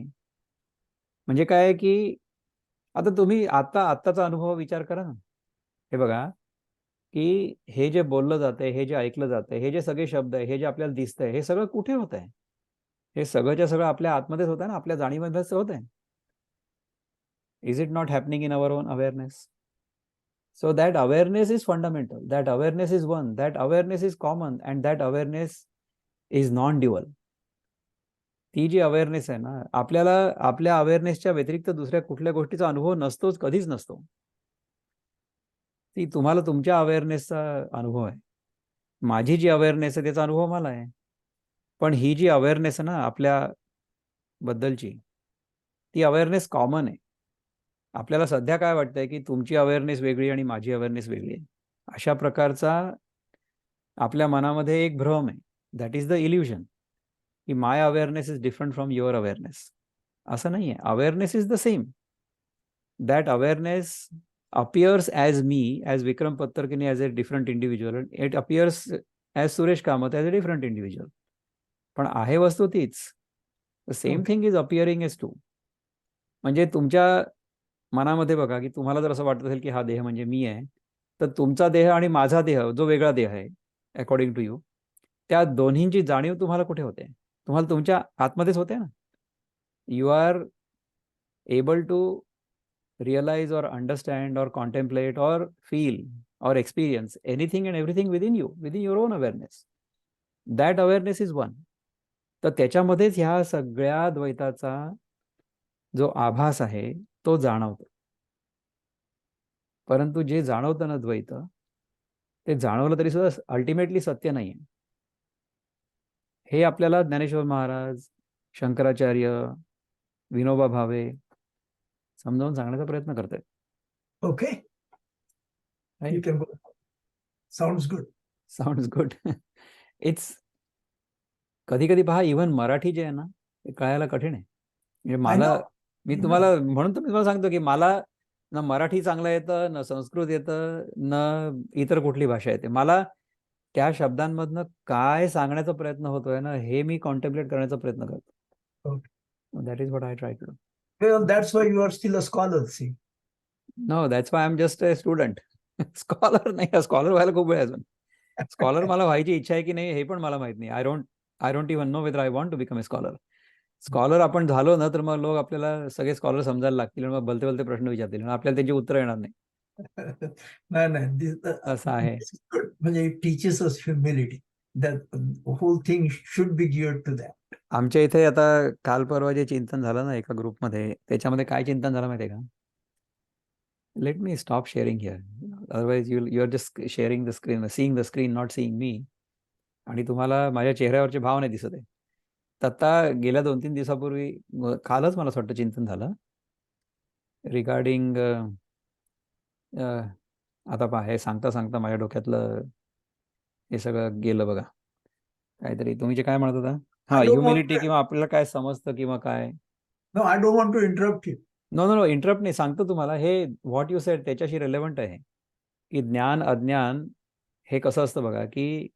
म्हणजे काय आहे की आता तुम्ही आत्ताचा अनुभव विचार करा ना. हे बघा की हे जे बोललं जातंय, हे जे ऐकलं जातंय, हे जे सगळे शब्द आहे, हे जे आपल्याला दिसतंय, हे सगळं कुठे होत आहे? हे सगळंच्या सगळं आपल्या आतमध्येच होत आहे ना, आपल्या जाणीवेमध्येच होत आहे. Is it not happening in our own awareness? So that awareness is fundamental. That awareness is one. That awareness is common, and that awareness is non-dual. ती जी अवेअरनेस आहे ना, आपल्याला आपल्या अवेअरनेसच्या व्यतिरिक्त दुसऱ्या कुठल्या गोष्टीचा अनुभव नसतोच, कधीच नसतो. ती तुम्हाला तुमच्या अवेअरनेसचा अनुभव आहे. माझी जी अवेअरनेस आहे त्याचा अनुभव मला आहे. पण ही जी अवेअरनेस आहे ना आपल्या बद्दलची, ती अवेअरनेस कॉमन आहे. आपल्याला सध्या काय वाटतंय की तुमची अवेअरनेस वेगळी आणि माझी अवेअरनेस वेगळी आहे. अशा प्रकारचा आपल्या मनामध्ये एक भ्रम आहे. दॅट इज द इल्युजन, की my awareness is different from your awareness. असं नाही आहे. Awareness is the same. That awareness appears as me, as Vikram Pattarkini, as a different individual, and it appears as Suresh Kamath as a different individual. पण आहे वस्तू तीच. The same Okay. thing is appearing as two. म्हणजे तुमच्या मनामध्ये बघा की तुम्हाला जर असं वाटत असेल की हा देह म्हणजे मी आहे, तर तुमचा देह आणि माझा देह जो वेगळा देह आहे अकॉर्डिंग टू यू, त्या दोन्हींची जाणीव तुम्हाला कुठे होते? तुम्हाला तुमच्या आतमध्येच होते ना. You are able to realize or understand or contemplate or feel or experience anything and everything within you, within your own awareness. That awareness is one. तर त्याच्यामध्येच ह्या सगळ्या द्वैताचा जो आभास आहे तो जाणवतो. परंतु जे जाणवतं ना द्वैत, ते जाणवलं तरी सुद्धा अल्टिमेटली सत्य नाही आहे. हे आपल्याला ज्ञानेश्वर महाराज, शंकराचार्य, विनोबा भावे समजावून सांगण्याचा प्रयत्न करतात. Okay. You can go. Sounds good. Sounds good. It's कधी कधी पहा इव्हन मराठी जे आहे ना ते कळायला कठीण आहे. म्हणजे मला मी तुम्हाला म्हणून तर मी तुम्हाला सांगतो की मला ना मराठी चांगलं येतं, न संस्कृत येतं, न इतर कुठली भाषा येते. मला त्या शब्दांमधनं काय सांगण्याचा प्रयत्न होतोय ना हे मी कॉन्टेम्प्लेट करण्याचा प्रयत्न करतो. That is what I try to do. Well, that's why you are still a scholar, see. No, that's why I am just a student. Scholar नाही, स्कॉलर व्हायला खूप वेळ अजून. स्कॉलर मला व्हायची इच्छा आहे की नाही हे पण मला माहित नाही. I don't even know whether I want to become a scholar. Scholar आपण झालो ना तर मग लोक आपल्याला सगळे स्कॉलर समजायला लागतील आणि मग भलते भलते प्रश्न विचारतील आणि आपल्याला त्यांची उत्तर येणार नाही. नाही असं आहे. म्हणजे teachers as humility. That whole thing should be geared to that. आमच्या इथे आता काल परवा जे चिंतन झालं ना एका ग्रुपमध्ये, त्याच्यामध्ये काय चिंतन झालं माहिती आहे का? Let me stop sharing here, otherwise you are just sharing the screen, seeing the screen, not seeing me. आणि तुम्हाला माझ्या चेहऱ्यावरचे भाव नाही दिसत आहे. तर आता गेल्या 2-3 दिवसापूर्वी कालच मला असं वाटतं चिंतन झालं रिगार्डिंग आता पहा, हे सांगता सांगता माझ्या डोक्यातलं हे सगळं गेलं बघा. काहीतरी तुम्ही जे काय म्हणत होता, हा, I don't want ह्युमिलिटी किंवा आपल्याला काय समजतं किंवा काय. No, I don't want to interrupt you. No no no, interrupt नाही, सांगतो तुम्हाला. हे व्हॉट यू सेड त्याच्याशी रिलेव्हंट आहे की ज्ञान अज्ञान हे कसं असतं बघा, की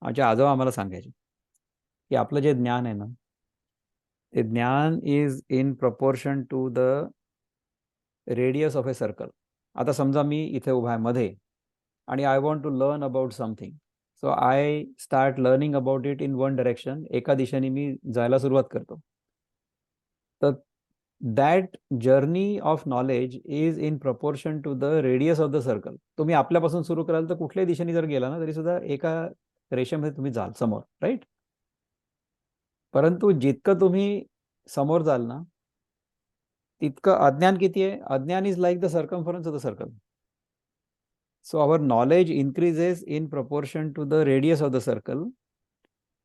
आमच्या आजोबा आम्हाला सांगायचे की आपलं जे ज्ञान आहे ना, ते ज्ञान is in proportion to the radius of a circle. आता समजा मी इथे उभा आहे मध्ये आणि I want to learn about something, so I start learning about it in one direction. एका दिशेने मी जायला सुरुवात करतो. तर that journey of knowledge is in proportion to the radius of the circle. तुम्ही आपल्यापासून सुरू कराल तर कुठल्याही दिशेने जर गेला ना तरी सुद्धा एका रेषेमध्ये तुम्ही जाल समोर, राईट? परंतु जितकं तुम्ही समोर जाल ना तितकं अज्ञान किती आहे? अज्ञान is like the circumference of the circle. So our knowledge increases in proportion to the radius of the circle,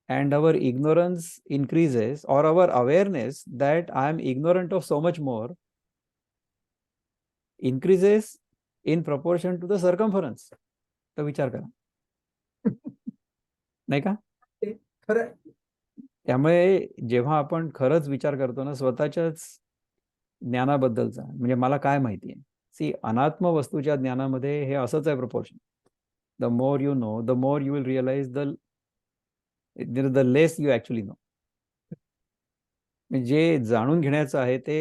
and our ignorance increases, or our awareness that I am ignorant of so much more increases in proportion to the circumference. तर विचार करा. नाही का? खरं आहे. त्यामुळे जेव्हा आपण खरंच विचार करतो ना स्वतःच्याच ज्ञानाबद्दलचा, म्हणजे मला काय माहिती आहे, सी, अनात्म वस्तूच्या ज्ञानामध्ये हे असंच आहे proportion. The more you know, the more you will realise the less you actually know. जे जाणून घेण्याचं आहे ते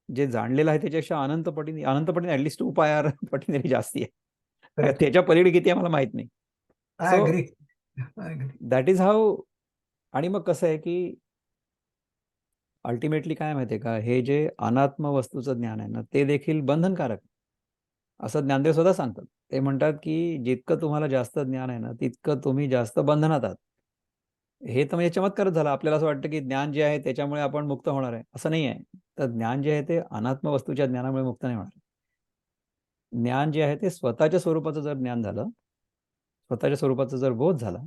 जे जाणलेलं आहे त्याच्यापेक्षा अनंतपटीने ऍटलिस्ट 2πr पटीने जास्ती आहे. Correct. त्याच्या पलीकडे किती आहे मला माहित नाही. I So agree. I agree. That is how. आणि मग कसं आहे की अल्टिमेटली काय माहितीये का, हे जे अनात्म वस्तूचं ज्ञान आहे ना ते देखील बंधनकारक असं ज्ञानदेव सुद्धा सांगतात. ते म्हणतात की जितकं तुम्हाला जास्त ज्ञान आहे ना तितकं तुम्ही जास्त बंधनात आहात. हे तर म्हणजे चमत्कारच झाला. आपल्याला असं वाटतं की ज्ञान जे आहे त्याच्यामुळे आपण मुक्त होणार आहे, असं नाही आहे. तर ज्ञान जे आहे ते अनात्म वस्तूच्या ज्ञानामुळे मुक्त नाही होणार. ज्ञान जे आहे ते स्वतःच्या स्वरूपाचं जर ज्ञान झालं, स्वतःच्या स्वरूपाचा जर बोध झाला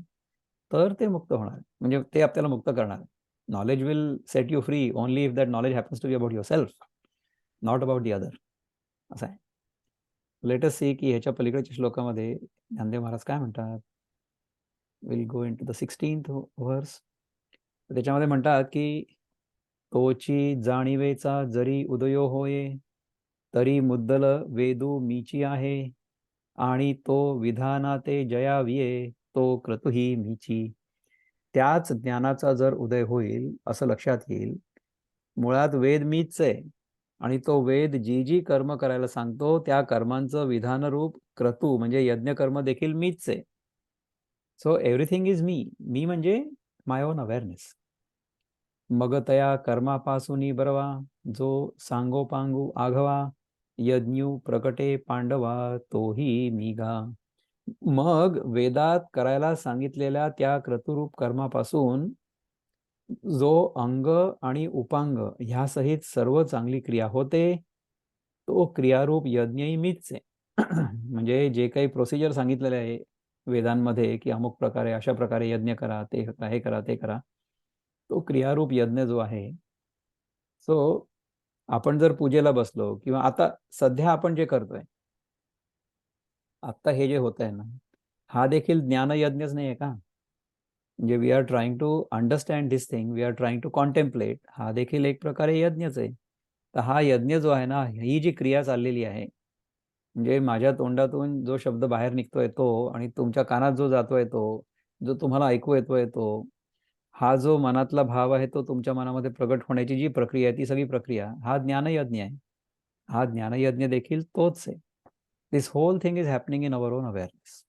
तर ते मुक्त होणार आहे. म्हणजे ते आपल्याला मुक्त करणार आहे. Knowledge will set you free only if that knowledge happens to be about yourself, not about the other. असं आहे. लेट अस सी की ह्याच्या पलीकडच्या श्लोकामध्ये ज्ञानदेव महाराज काय म्हणतात. Will go into the 16th verse. त्याच्यामध्ये म्हणतात की तोची जाणीवेचा जरी उदयो होये, तरी मुद्दल वेदू मीची आहे, आणि तो विधानाते जयाविये, तो क्रतुही मीची. त्याच ज्ञानाचा जर उदय होईल असं लक्षात येईल. मुळात वेद मीच आहे, आणि तो वेद जी जी कर्म करायला सांगतो त्या कर्मांचं विधानरूप क्रतू म्हणजे यज्ञकर्म देखील मीच आहे. So everything is me. मी म्हणजे माय ओन अवेअरनेस. मग तया कर्मापासूनी बरवा, जो सांगोपांगू आघवा, यज्ञू प्रकटे पांडवा, तोही मीगा. मग वेदात करायला सांगितलेल्या त्या क्रतुरूप कर्मापासून जो अंग आणि उपांग ह्यासहित सर्व चांगली क्रिया होते, तो क्रियारूप यज्ञही मीच आहे. म्हणजे जे काही प्रोसिजर सांगितलेले आहे वेदांमध्ये की अमुक प्रकारे अशा प्रकारे यज्ञ करा, ते करा, हे करा, ते करा, तो क्रियारूप यज्ञ जो आहे. सो आपण जर पूजेला बसलो किंवा आता सध्या आपण जे करतोय, आता हे जे होत आहे ना, हा देखील ज्ञानयज्ञच नाही आहे का? म्हणजे we are trying to understand this thing, we are trying to contemplate, हा देखील एक प्रकारे यज्ञच आहे. तर हा यज्ञ जो आहे ना, ही जी क्रिया चाललेली आहे, म्हणजे माझ्या तोंडातून जो शब्द बाहेर निघतोय तो, आणि तुमच्या कानात जो जातोय तो, जो तुम्हाला ऐकू येतोय तो, हा जो मनातला भाव आहे तो तुमच्या मनामध्ये प्रगट होण्याची जी प्रक्रिया आहे ती सगळी प्रक्रिया हा ज्ञानयज्ञ आहे. हा ज्ञानयज्ञ देखील तोच आहे. This whole thing is happening in our own awareness.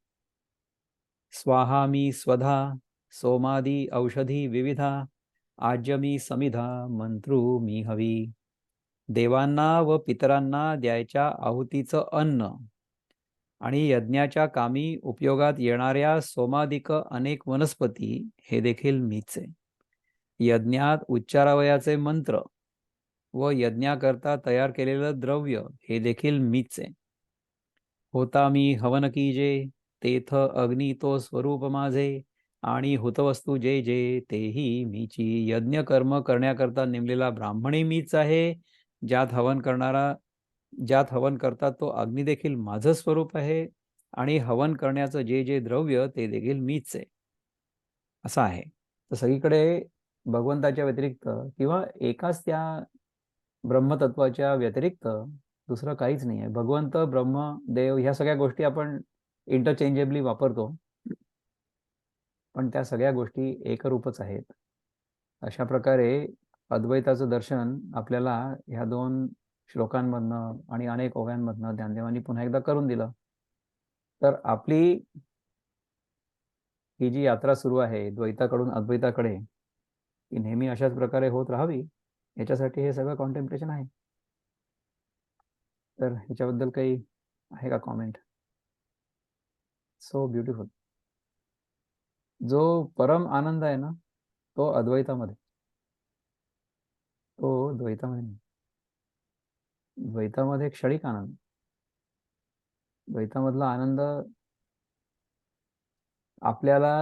स्वाहामी स्वधा सोमादी औषधी विविधा आज्यमी समिधा मंत्रू मी हवी. देवांना व पितरांना द्यायच्या आहुतीचं अन्न आणि यज्ञाच्या कामी उपयोगात येणाऱ्या सोमादिक अनेक वनस्पती हे देखील मीच आहे. यज्ञात उच्चारावयाचे मंत्र व यज्ञाकरता तयार केलेलं द्रव्य हे देखील मीच आहे. होता मी हवन कीजे तेथ अग्नी तो स्वरूप माझे आणि हुतवस्तू जे जे तेही मीची. यज्ञ कर्म करण्याकरता नेमलेला ब्राह्मणी मीच आहे. ज्यात हवन करतात तो अग्नी देखील माझं स्वरूप आहे आणि हवन करण्याचं जे जे द्रव्य ते देखील मीच आहे, असं आहे. तर सगळीकडे भगवंताच्या व्यतिरिक्त किंवा एकाच त्या ब्रह्मतत्वाच्या व्यतिरिक्त दुसरं काहीच नाही आहे. भगवंत, ब्रह्म, देव ह्या सगळ्या गोष्टी आपण इंटरचेंजेबली वापरतो, पण त्या सगळ्या गोष्टी एकरूपच आहेत. अशा प्रकारे अद्वैताचं दर्शन आपल्याला ह्या 2 श्लोकांमधनं आणि अनेक ओव्यांमधनं ज्ञानदेवांनी पुन्हा एकदा करून दिलं. तर आपली ही जी यात्रा सुरू आहे द्वैताकडून अद्वैताकडे, ती नेहमी अशाच प्रकारे होत राहावी याच्यासाठी हे सगळं कॉन्टेम्प्लेशन आहे. तर ह्याच्याबद्दल काही आहे का कॉमेंट? So beautiful. जो परम आनंद आहे ना, तो अद्वैतामध्ये, तो द्वैतामध्ये नाही. द्वैतामध्ये क्षणिक आनंद, द्वैतामधला आनंद आपल्याला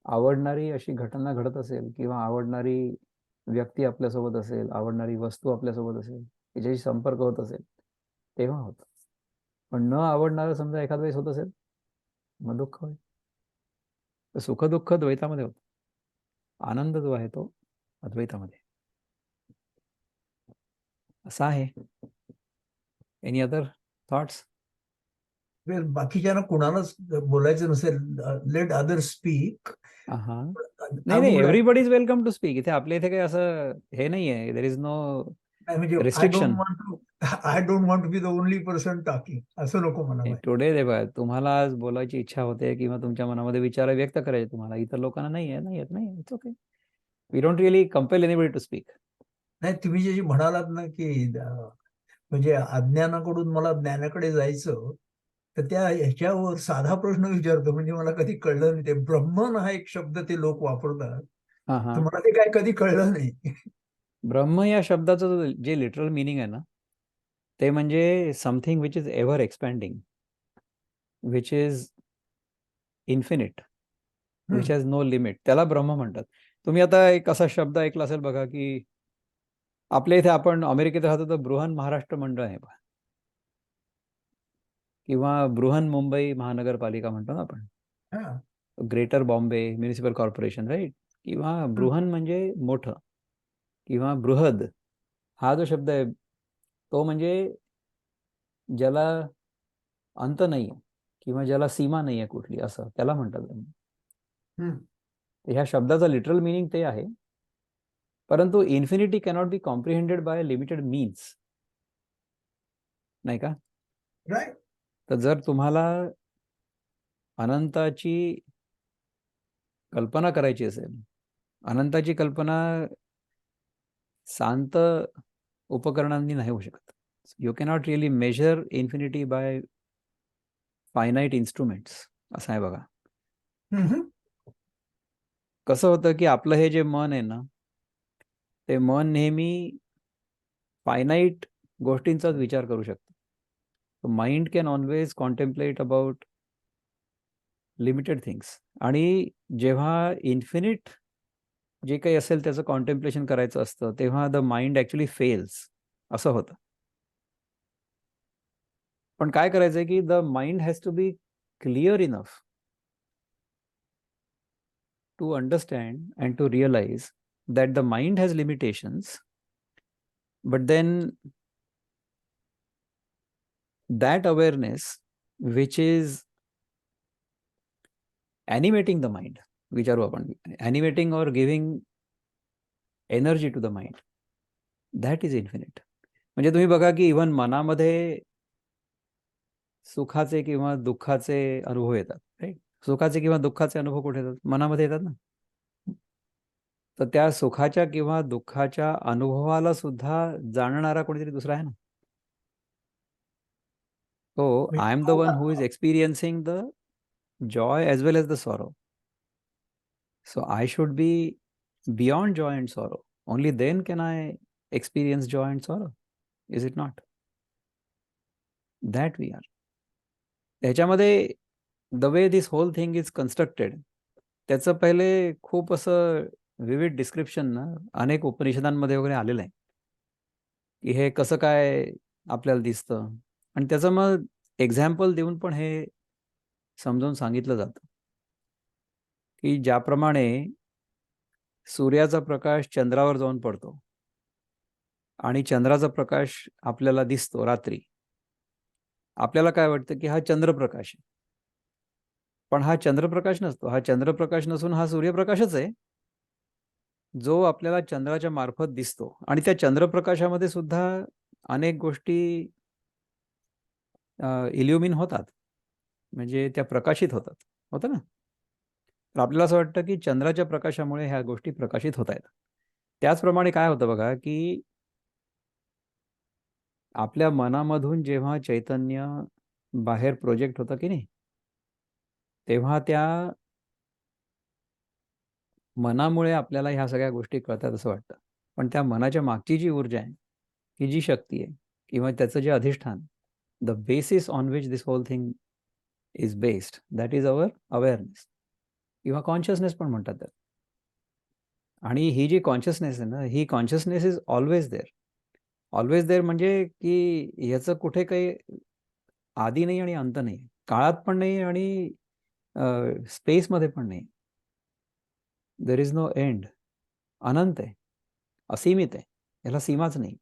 आवडणारी अशी घटना घडत असेल किंवा आवडणारी व्यक्ती आपल्यासोबत असेल, आवडणारी वस्तू आपल्यासोबत असेल, त्याच्याशी संपर्क होत असेल, तेव्हा होतं. पण न आवडणारं समजा एखाद वेळेस होत असेल, मग दुःख होईल. तर सुख दुःख द्वैतामध्ये होतं. आनंद जो आहे तो अद्वैतामध्ये. असा आहे. Any other thoughts? बाकीच्यांना कुणालाच बोलायचं नसेल, लेट अदर स्पीक. नाही, everybody is welcome to speak. इथे आपल्या इथे काही असं हे नाहीये, देर इज नो म्हणजे restriction. I don't want to be the only person talking, असं नको म्हणावं. टुडे देवा, तुम्हाला आज बोलायची इच्छा होते किंवा तुमच्या मनामध्ये विचार व्यक्त करायचे तुम्हाला, इतर लोकांना नाही आहे. It's okay. We don't really compel anybody to speak. नाही, तुम्ही जे म्हणालात ना की म्हणजे अज्ञानाकडून मला ज्ञानाकडे जायचं, तर त्या ह्याच्यावर साधा प्रश्न विचारतो. म्हणजे मला कधी कळलं नाही, ते ब्रह्मन हा एक शब्द ते लोक वापरतात, तर मला ते काय कधी कळलं नाही. ब्रह्म या शब्दाचं जे लिटरल मिनिंग आहे ना, ते म्हणजे something which is ever expanding, which is infinite, which has no limit, त्याला ब्रह्म म्हणतात. तुम्ही आता एक असा शब्द ऐकला असेल बघा, की आपल्या इथे आपण अमेरिकेत राहतो तर बृहन महाराष्ट्र मंडळ आहे बघा, किंवा बृहन मुंबई महानगरपालिका म्हणतो ना आपण, greater Bombay municipal corporation, right? किंवा बृहन म्हणजे मोठं किंवा बृहद, हा जो शब्द आहे तो म्हणजे ज्याला अंत नाही किंवा ज्याला सीमा नाही आहे कुठली, असं त्याला म्हणतात. ह्या शब्दाचा लिटरल मिनिंग ते आहे. परंतु infinity cannot be comprehended by limited means, नाही का? तर जर तुम्हाला अनंताची कल्पना करायची असेल, अनंताची कल्पना शांत उपकरणांनी नाही होऊ शकत. You cannot really measure infinity by finite instruments, असं आहे बघा. कसं होतं की आपलं हे जे मन आहे ना, ते मन नेहमी फायनाईट गोष्टींचाच विचार करू शकतं. Mind can always contemplate about limited things, आणि जेव्हा इन्फिनिट जे काही असेल त्याचं कॉन्टेम्प्लेशन करायचं असतं, तेव्हा द माइंड ॲक्च्युली फेल्स, असं होतं. पण काय करायचंय की the mind has to be clear enough to understand and to realize that the mind has limitations, but then that awareness which is animating the mind, विचारू आपण, animating or giving energy to the mind, that is infinite. म्हणजे तुम्ही बघा की even मनामध्ये सुखाचे किंवा दुःखाचे अनुभव येतात, राईट? सुखाचे किंवा दुःखाचे अनुभव कुठे येतात? मनामध्ये येतात ना. तर त्या सुखाच्या किंवा दुःखाच्या अनुभवाला सुद्धा जाणणारा कोणीतरी दुसरा आहे ना. So I am the one who is experiencing the joy as well as the sorrow. So I should be beyond joy and sorrow. Only then can I experience joy and sorrow. Is it not? That we are. त्याच्यामध्ये the way this whole thing is constructed, त्याचं पहिले खूप असं vivid description ना अनेक उपनिषदांमध्ये वगैरे आलेलं आहे, की हे कसं काय आपल्याला दिसतं. आणि त्याचं मग एक्झाम्पल देऊन पण हे समजावून सांगितलं जातं, की ज्याप्रमाणे सूर्याचा प्रकाश चंद्रावर जाऊन पडतो आणि चंद्राचा प्रकाश आपल्याला दिसतो रात्री, आपल्याला काय वाटतं की हा चंद्रप्रकाश आहे. पण हा चंद्रप्रकाश नसतो. हा चंद्रप्रकाश नसून हा सूर्यप्रकाशच आहे, जो आपल्याला चंद्राच्या मार्फत दिसतो. आणि त्या चंद्रप्रकाशामध्ये सुद्धा अनेक गोष्टी इल्युमिन होतात, म्हणजे त्या प्रकाशित होतात, होतं ना. तर आपल्याला असं वाटतं की चंद्राच्या प्रकाशामुळे ह्या गोष्टी प्रकाशित होत आहेत. त्याचप्रमाणे काय होतं बघा, की आपल्या मनामधून जेव्हा चैतन्य बाहेर प्रोजेक्ट होतं की नाही, तेव्हा त्या मनामुळे आपल्याला ह्या सगळ्या गोष्टी कळतात असं वाटतं. पण त्या मनाच्या मागची जी ऊर्जा आहे, ही जी शक्ती आहे किंवा त्याचं जे अधिष्ठान, the basis on which this whole thing is based, that is our awareness किंवा कॉन्शियसनेस पण म्हणतात त्याला. आणि ही जी कॉन्शियसनेस आहे ना, ही consciousness is always there. Always there म्हणजे की याचं कुठे काही आदी नाही आणि अंत नाही. काळात पण नाही आणि स्पेसमध्ये पण नाही. There is no end. अनंत आहे, असीमित आहे, याला सीमाच नाही.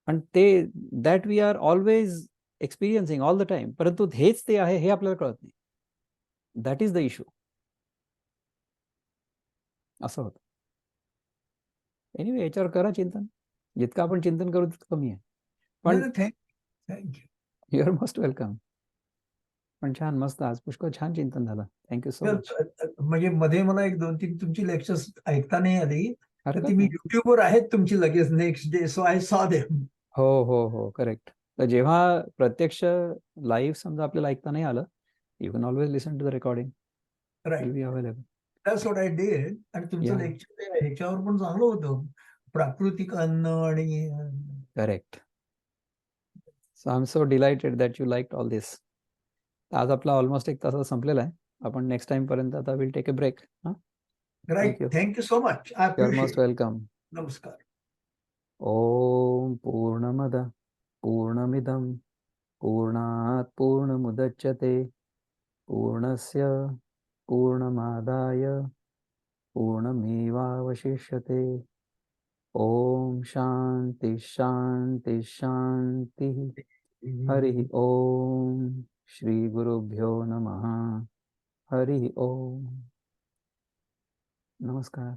पण ते that we are always experiencing all the time, परंतु हेच ते आहे हे आपल्याला कळत नाही. That is the issue. असं होतं. एनिवे याच्यावर करा चिंतन. जितकं आपण चिंतन करू तितकं कमी आहे. पण thank you. You are most welcome. पण छान, मस्त, आज पुष्कळ छान चिंतन झालं. Thank you so much. म्हणजे मध्ये मला 1-2-3 तुमची लेक्चर्स ऐकता नाही आली, तर हरकत ती मी नाही. युट्यूबवर आहेत तुमची लगेच next day, so I saw them. हो हो हो, करेक्ट. तर जेव्हा प्रत्यक्ष लाईव्ह समजा आपल्याला ऐकता नाही आलं, you can always listen to the recording. Will be available. That's what I did. आणि तुमचं या, लेक्चर ह्याच्यावर पण चांगलं होतं, प्राकृतिक अन्न आणि correct. So I am so delighted that you liked all this. आज आपला ऑलमोस्ट 1 तास संपलेला आहे. आपण नेक्स्ट टाइम पर्यंत आता will take a break. Right. Thank you. Thank you so much. I you are most appreciate. Welcome. नमस्कार. ओम पूर्णमद पूर्णमिदं पूर्णात् पूर्णमुदच्यते पूर्णस्य पूर्णमादाय पूर्णमेवावशिष्यते. ओम शांति शांति शांति. हरि ओम. श्री गुरुभ्यो नमः. हरि ओम. नमस्कार.